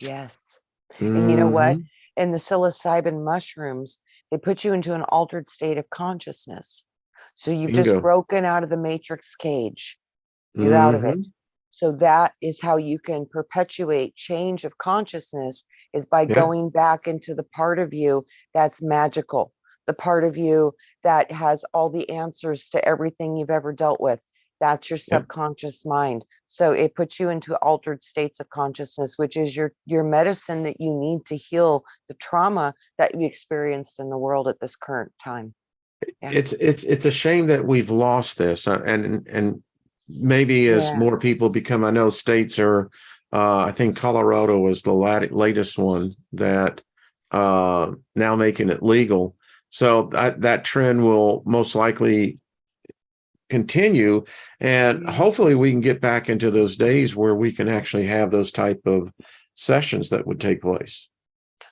And you know what? In the psilocybin mushrooms, they put you into an altered state of consciousness. So you've just broken out of the matrix cage. You're out of it. So that is how you can perpetuate change of consciousness, is by going back into the part of you that's magical, the part of you that has all the answers to everything you've ever dealt with. That's your subconscious mind. So it puts you into altered states of consciousness, which is your medicine that you need to heal the trauma that you experienced in the world at this current time. It's a shame that we've lost this, and maybe as more people become, I know states are, I think Colorado was the latest one that now making it legal. So that trend will most likely continue, and hopefully we can get back into those days where we can actually have those type of sessions that would take place.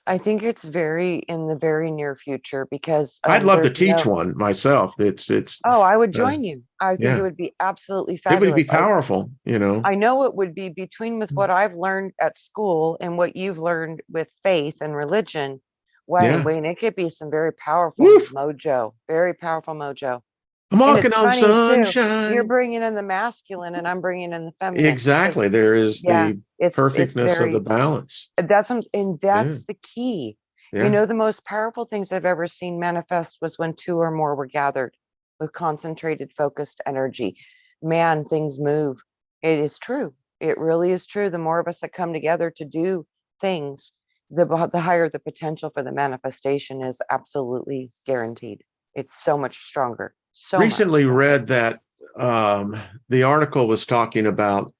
I think it's in the very near future, because I'd love to teach one myself. It's I would join you. I think it would be absolutely fabulous. It would be powerful, I know it would be, between with what I've learned at school and what you've learned with faith and religion. Wayne, it could be some very powerful mojo, very powerful mojo. I'm walking on sunshine. Too. You're bringing in the masculine and I'm bringing in the feminine. Exactly. There is the perfectness of the balance. That's the key. The most powerful things I've ever seen manifest was when 2 or more were gathered with concentrated, focused energy. Man, things move. It is true. It really is true. The more of us that come together to do things, the higher the potential for the manifestation is absolutely guaranteed. It's so much stronger. Recently read that the article was talking about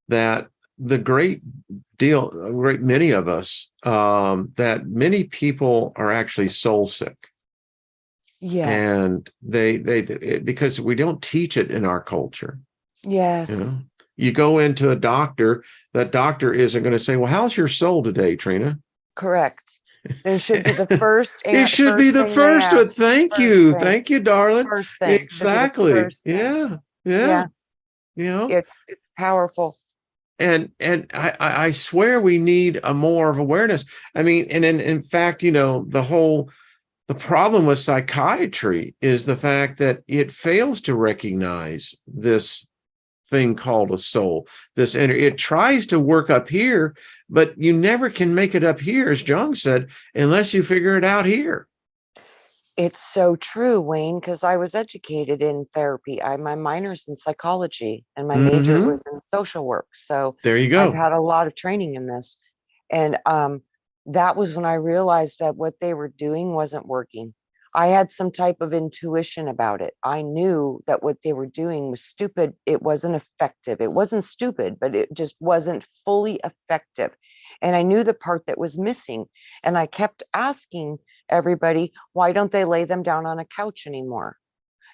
that the great many of us, that many people are actually soul sick. Yes. And they because we don't teach it in our culture. Yes. You go into a doctor, that doctor isn't going to say, well, how's your soul today, Trina? Correct. It should be the first. It should be the first one. Thank you, darling. First thing. Exactly. Yeah. It's powerful. And I swear we need a more of awareness. I mean, and in fact, the problem with psychiatry is the fact that it fails to recognize this thing called a soul. It tries to work up here, but you never can make it up here, as Jung said, unless you figure it out here. It's so true, Wayne, because I was educated in therapy. My minor's in psychology and my major was in social work. So there you go. I've had a lot of training in this. And that was when I realized that what they were doing wasn't working. I had some type of intuition about it. I knew that what they were doing was stupid. It wasn't effective. It wasn't stupid, but it just wasn't fully effective. And I knew the part that was missing. And I kept asking everybody, why don't they lay them down on a couch anymore?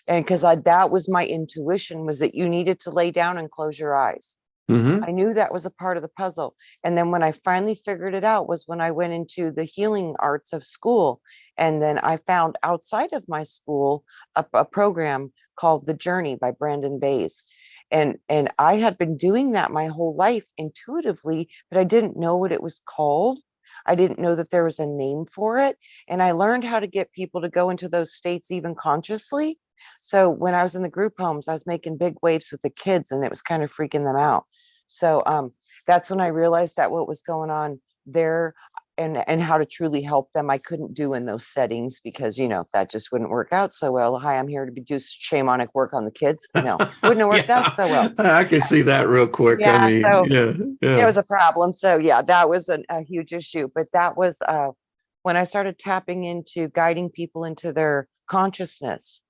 And because that was my intuition, was that you needed to lay down and close your eyes. Mm-hmm. I knew that was a part of the puzzle. And then when I finally figured it out was when I went into the healing arts of school. And then I found outside of my school a program called The Journey by Brandon Bays. And I had been doing that my whole life intuitively, but I didn't know what it was called. I didn't know that there was a name for it. And I learned how to get people to go into those states even consciously. So when I was in the group homes, I was making big waves with the kids and it was kind of freaking them out. So that's when I realized that what was going on there and how to truly help them, I couldn't do in those settings because, that just wouldn't work out so well. Hi, I'm here to do shamanic work on the kids. No, wouldn't have worked out so well. I can see that real quick. Yeah, I mean, so yeah. it was a problem. So yeah, that was a huge issue. But that was when I started tapping into guiding people into their consciousness.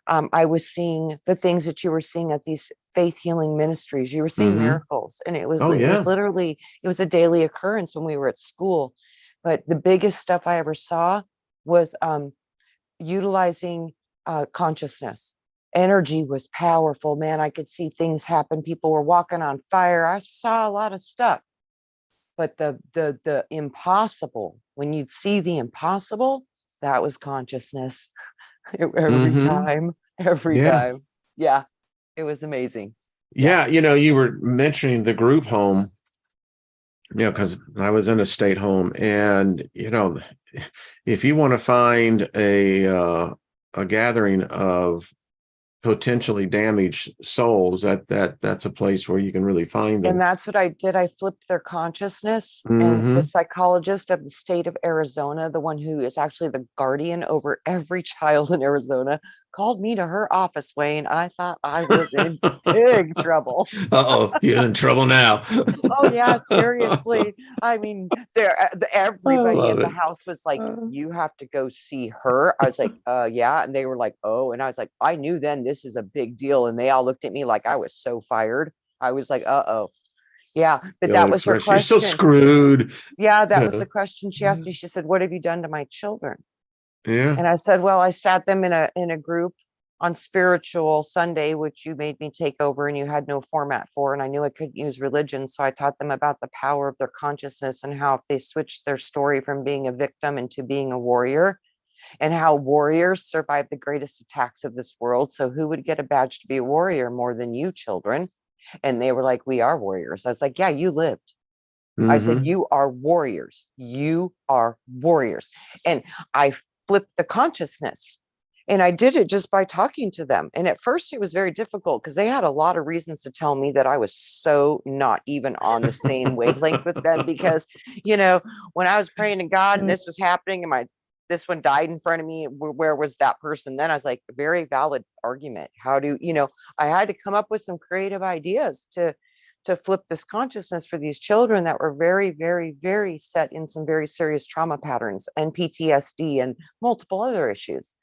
I was seeing the things that you were seeing at these faith healing ministries. You were seeing Mm-hmm. miracles, and it was Oh, yeah. literally, it was a daily occurrence when we were at school. But the biggest stuff I ever saw was utilizing consciousness. Energy was powerful, man. I could see things happen. People were walking on fire. I saw a lot of stuff. But the impossible, when you'd see the impossible, that was consciousness. Every Mm-hmm. time, every Yeah. time. Yeah, it was amazing. Yeah. You were mentioning the group home, because I was in a state home, and if you want to find a gathering of potentially damaged souls, that's a place where you can really find And them. that's what I did. I flipped their consciousness. And the Mm-hmm. psychologist of the state of Arizona, the one who is actually the guardian over every child in Arizona, called me to her office, Wayne. I thought I was in big trouble. Uh-oh, you're in trouble now. Oh yeah, seriously. I mean, I everybody love in the it. house was like, "You have to go see her." I was like, yeah," and they were like, "Oh," and I was like, "I knew then this is a big deal," and they all looked at me like I was so fired. I was like, "Uh-oh." Yeah, but The old that was her expression, you're so question. screwed. Yeah, that was Yeah. the question she asked me. She said, "What have you done to my children?" Yeah. And I said, "Well, I sat them in a group on Spiritual Sunday, which you made me take over and you had no format for. And I knew I couldn't use religion. So I taught them about the power of their consciousness and how if they switched their story from being a victim into being a warrior, and how warriors survive the greatest attacks of this world. So who would get a badge to be a warrior more than you children?" And they were like, "We are warriors." I was like, "Yeah, you lived." I said, Mm-hmm. "You are warriors. You are warriors." And I flipped the consciousness. And I did it just by talking to them. And at first, it was very difficult because they had a lot of reasons to tell me that I was so not even on the same wavelength with them. Because, when I was praying to God and this was happening and this one died in front of me, where was that person then? I was like, very valid argument. How do, I had to come up with some creative ideas to flip this consciousness for these children that were very, very, very set in some very serious trauma patterns and PTSD and multiple other issues.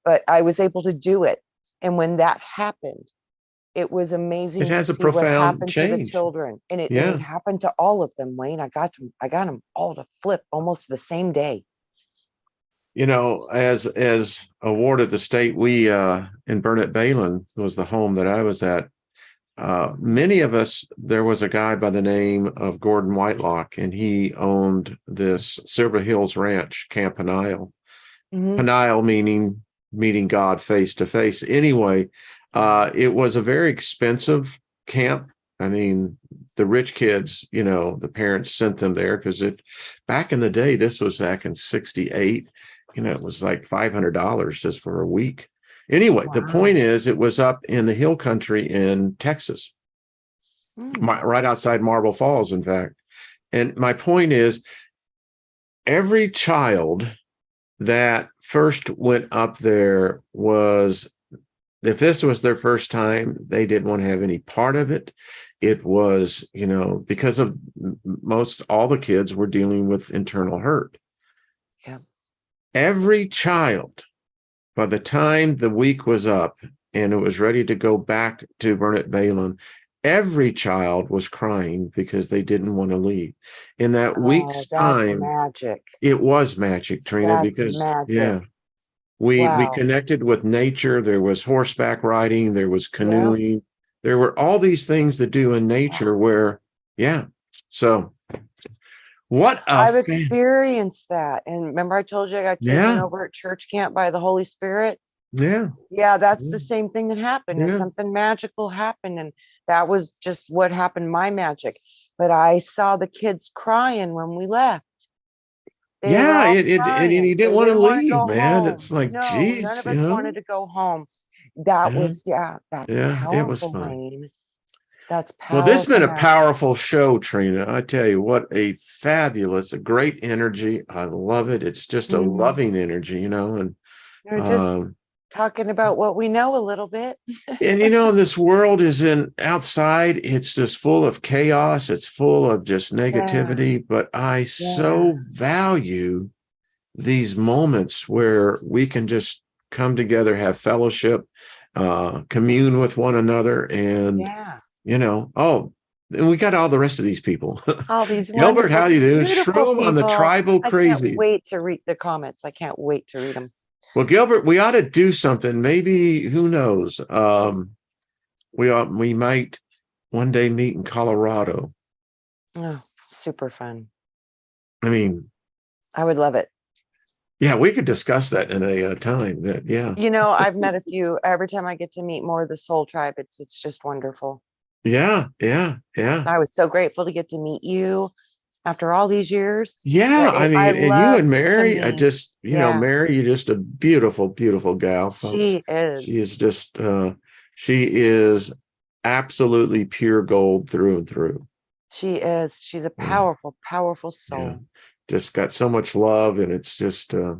But I was able to do it. And when that happened, it was It amazing to has a see what profound happened to the change. children. And it Yeah. happened to all of them, Wayne. I got them all to flip almost the same day. As a ward of the state, we in Burnett Balin was the home that I was at. Many of us, there was a guy by the name of Gordon Whitelock, and he owned this Silver Hills Ranch, Camp Peniel. Mm-hmm. Peniel meaning meeting God face to face. Anyway, it was a very expensive camp. I mean, the rich kids, the parents sent them there because back in the day, this was back in 68, it was like $500 just for a week. Anyway, the Wow. point is, it was up in the hill country in Texas, right outside Marble Falls, in fact. And my point is, every child that first went up there if this was their first time, they didn't want to have any part of it. It was, because of all the kids were dealing with internal hurt. Yeah. Every child, by the time the week was up and it was ready to go back to Burnett Balin, every child was crying because they didn't want to leave. In that Oh, week's that's time, magic. it was magic, Trina, That's because magic. yeah, we Wow. connected with nature. There was horseback riding, there was Yep. canoeing, there were all these things to do in nature Yes. where, yeah. So what a I've fan. experienced that. And remember, I told you I got taken Yeah, over at church camp by the Holy Spirit? yeah, Yeah, that's yeah, the same thing that happened. And yeah. something magical happened. And that was just what happened, my magic. But I saw the kids crying when we left. They were Yeah, all and crying. he didn't They want to didn't want to leave, go man. It's home. like, No, none geez, of us wanted to go home. That yeah, was, yeah, that's yeah, it was powerful, fun. Wayne. That's Well, this has been powerful a magic. powerful show, Trina. I tell you what, a great energy. I love it. It's just a Mhm. loving energy, and We're just um, talking about what we know a little bit. this world is in outside, it's just full of chaos, it's full of just Yeah, negativity, but I yeah, so value these moments where we can just come together, have fellowship, commune with one another, and yeah. oh, and we got all the rest of these people. All these Gilbert, wonderful, how you doing? beautiful Shroom on the people. tribal I can't crazy. wait to read the comments. I can't wait to read them. Well, Gilbert, we ought to do something. Maybe, who knows? We might one day meet in Colorado. Oh, super fun. I mean, I would love it. yeah, we could discuss that in a time. That yeah, I've met a few. Every time I get to meet more of the soul tribe, it's just wonderful. yeah, yeah, yeah, I was so grateful to get to meet you after all these years. yeah. But I I mean, and you love and to Mary, I meet. just Yeah, Mary, you're just a beautiful, beautiful gal, folks. she is. She is just, she is absolutely pure gold through and through. She is. She's a Yeah, powerful, powerful yeah. soul. Just got so much love, and it's just. Yeah.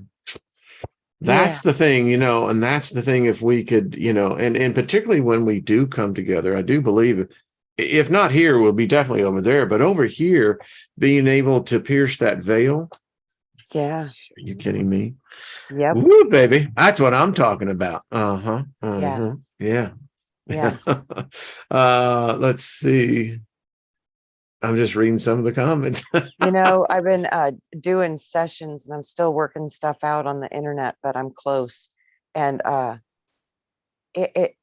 That's the thing, and that's the thing. If we could, and particularly when we do come together, I do believe, if not here, we'll be definitely over there, but over here, being able to pierce that veil. Yeah. Are you kidding me? Yep. Woo, baby. That's what I'm talking about. Yeah. Yeah. Yeah. Let's see. I'm just reading some of the comments. I've been doing sessions and I'm still working stuff out on the internet, but I'm close. And it, it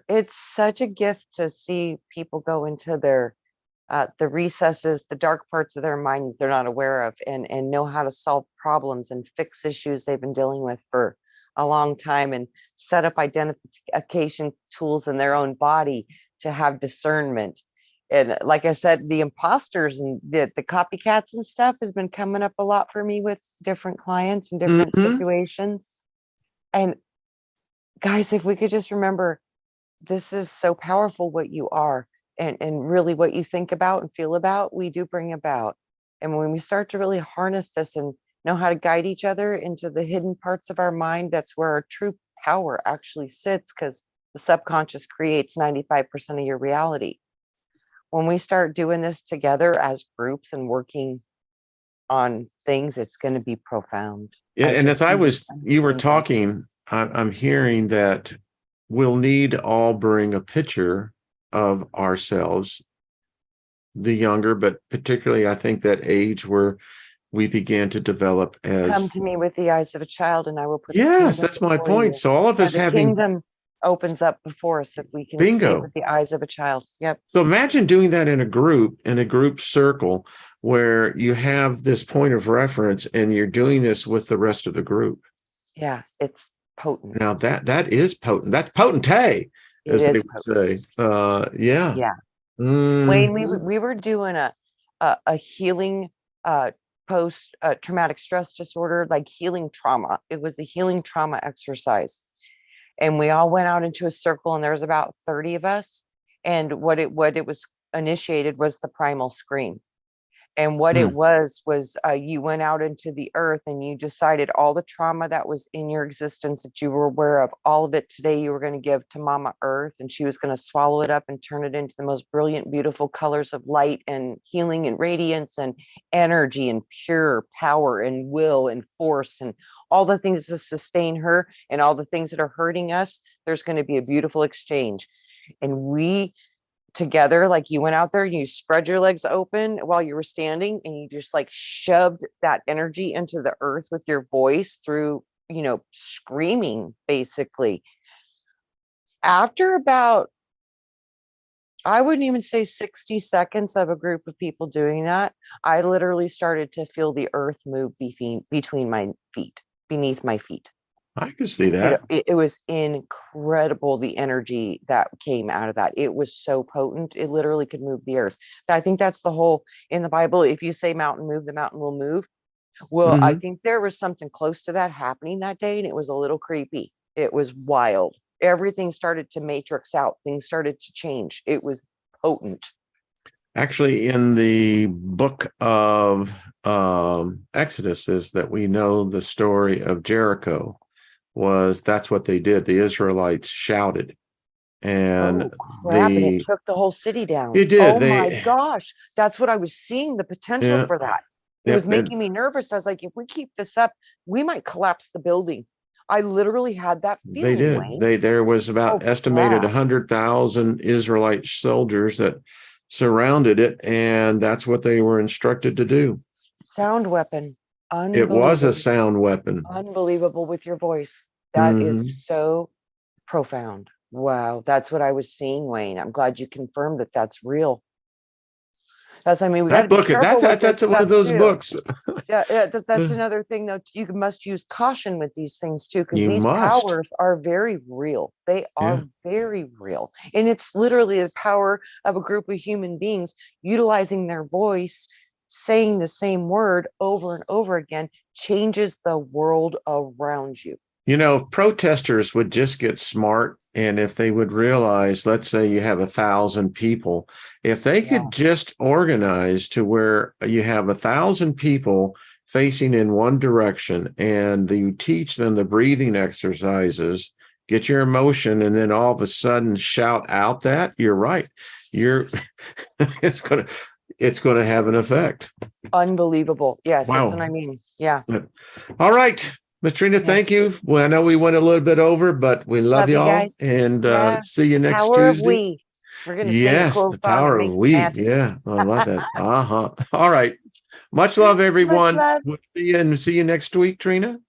it's such a gift to see people go into their the recesses, the dark parts of their mind that they're not aware of, and know how to solve problems and fix issues they've been dealing with for a long time, and set up identification tools in their own body to have discernment. And like I said, the imposters and the copycats and stuff has been coming up a lot for me with different clients and different Mhm. situations. And guys, if we could just remember, this is so powerful what you are, and really what you think about and feel about, we do bring about. And when we start to really harness this and know how to guide each other into the hidden parts of our mind, that's where our true power actually sits, because the subconscious creates 95% of your reality. When we start doing this together as groups and working on things, it's going to be profound. Yeah, I and as just see, you were thank you. talking, I'm hearing that we'll need to all bring a picture of ourselves, the younger, but particularly I think that age where we began to develop Come as, to me with the eyes of a child, and I will put the yes, kingdom that's my before point. you. So all of Yeah, us the having kingdom opens up before us if we can see it bingo. with the eyes of a child. Yep. So imagine doing that in a group circle where you have this point of reference and you're doing this with the rest of the group. Yeah, it's potent. Now that is potent. That's potentate, It as they is would potent. say. Yeah. Yeah. Wayne, Mhm. we were doing a healing post traumatic stress disorder, like healing trauma. It was a healing trauma exercise. And we all went out into a circle, and there was about 30 of us. And what it was initiated was the primal scream. And what it Mm. was you went out into the earth and you decided all the trauma that was in your existence that you were aware of, all of it today, you were going to give to Mama Earth, and she was going to swallow it up and turn it into the most brilliant, beautiful colors of light and healing and radiance and energy and pure power and will and force and all the things to sustain her, and all the things that are hurting us. There's going to be a beautiful exchange. And we together. Like you went out there and you spread your legs open while you were standing and you just like shoved that energy into the earth with your voice through, screaming basically. After about, I wouldn't even say 60 seconds of a group of people doing that, I literally started to feel the earth move between my feet, beneath my feet. I can see that. It was incredible, the energy that came out of that. It was so potent. It literally could move the earth. I think that's the whole, in the Bible, if you say mountain move, the mountain will move. Well, I think there was something close to that happening that day, and it was a little creepy. It was wild. Everything started to matrix out. Things started to change. It was potent. Actually, in the book of Exodus is that we know the story of Jericho. That's what they did. The Israelites shouted, and crap, and it took the whole city down. It did. Oh my gosh, that's what I was seeing, the potential for that. It was making me nervous. I was like, if we keep this up, we might collapse the building. I literally had that feeling. They did. Wayne. There was about estimated 100,000 Israelite soldiers that surrounded it, and that's what they were instructed to do. Sound weapon. It was a sound weapon. Unbelievable with your voice. That is so profound. Wow, that's what I was seeing, Wayne. I'm glad you confirmed that that's real. That's, I mean, we got to be careful. That's one of those books. That's another thing, though. You must use caution with these things too, because these powers are very real. They are very real, and it's literally the power of a group of human beings utilizing their voice, saying the same word over and over again, changes the world around you. Protesters would just get smart. And if they would realize, let's say you have 1,000 people, if they could just organize to where you have 1,000 people facing in one direction, and you teach them the breathing exercises, get your emotion, and then all of a sudden shout out that, you're right. It's going to have an effect. Unbelievable. Yes. Wow. That's what I mean. Yeah. All right. Ms. Trina, thank you. Well, I know we went a little bit over, but we love y'all, guys. and see you next power Tuesday. Of we. We're going to sing a quote the power of we. Yeah, I love that. All right. Much love, everyone. Much love. We'll see you next week, Trina.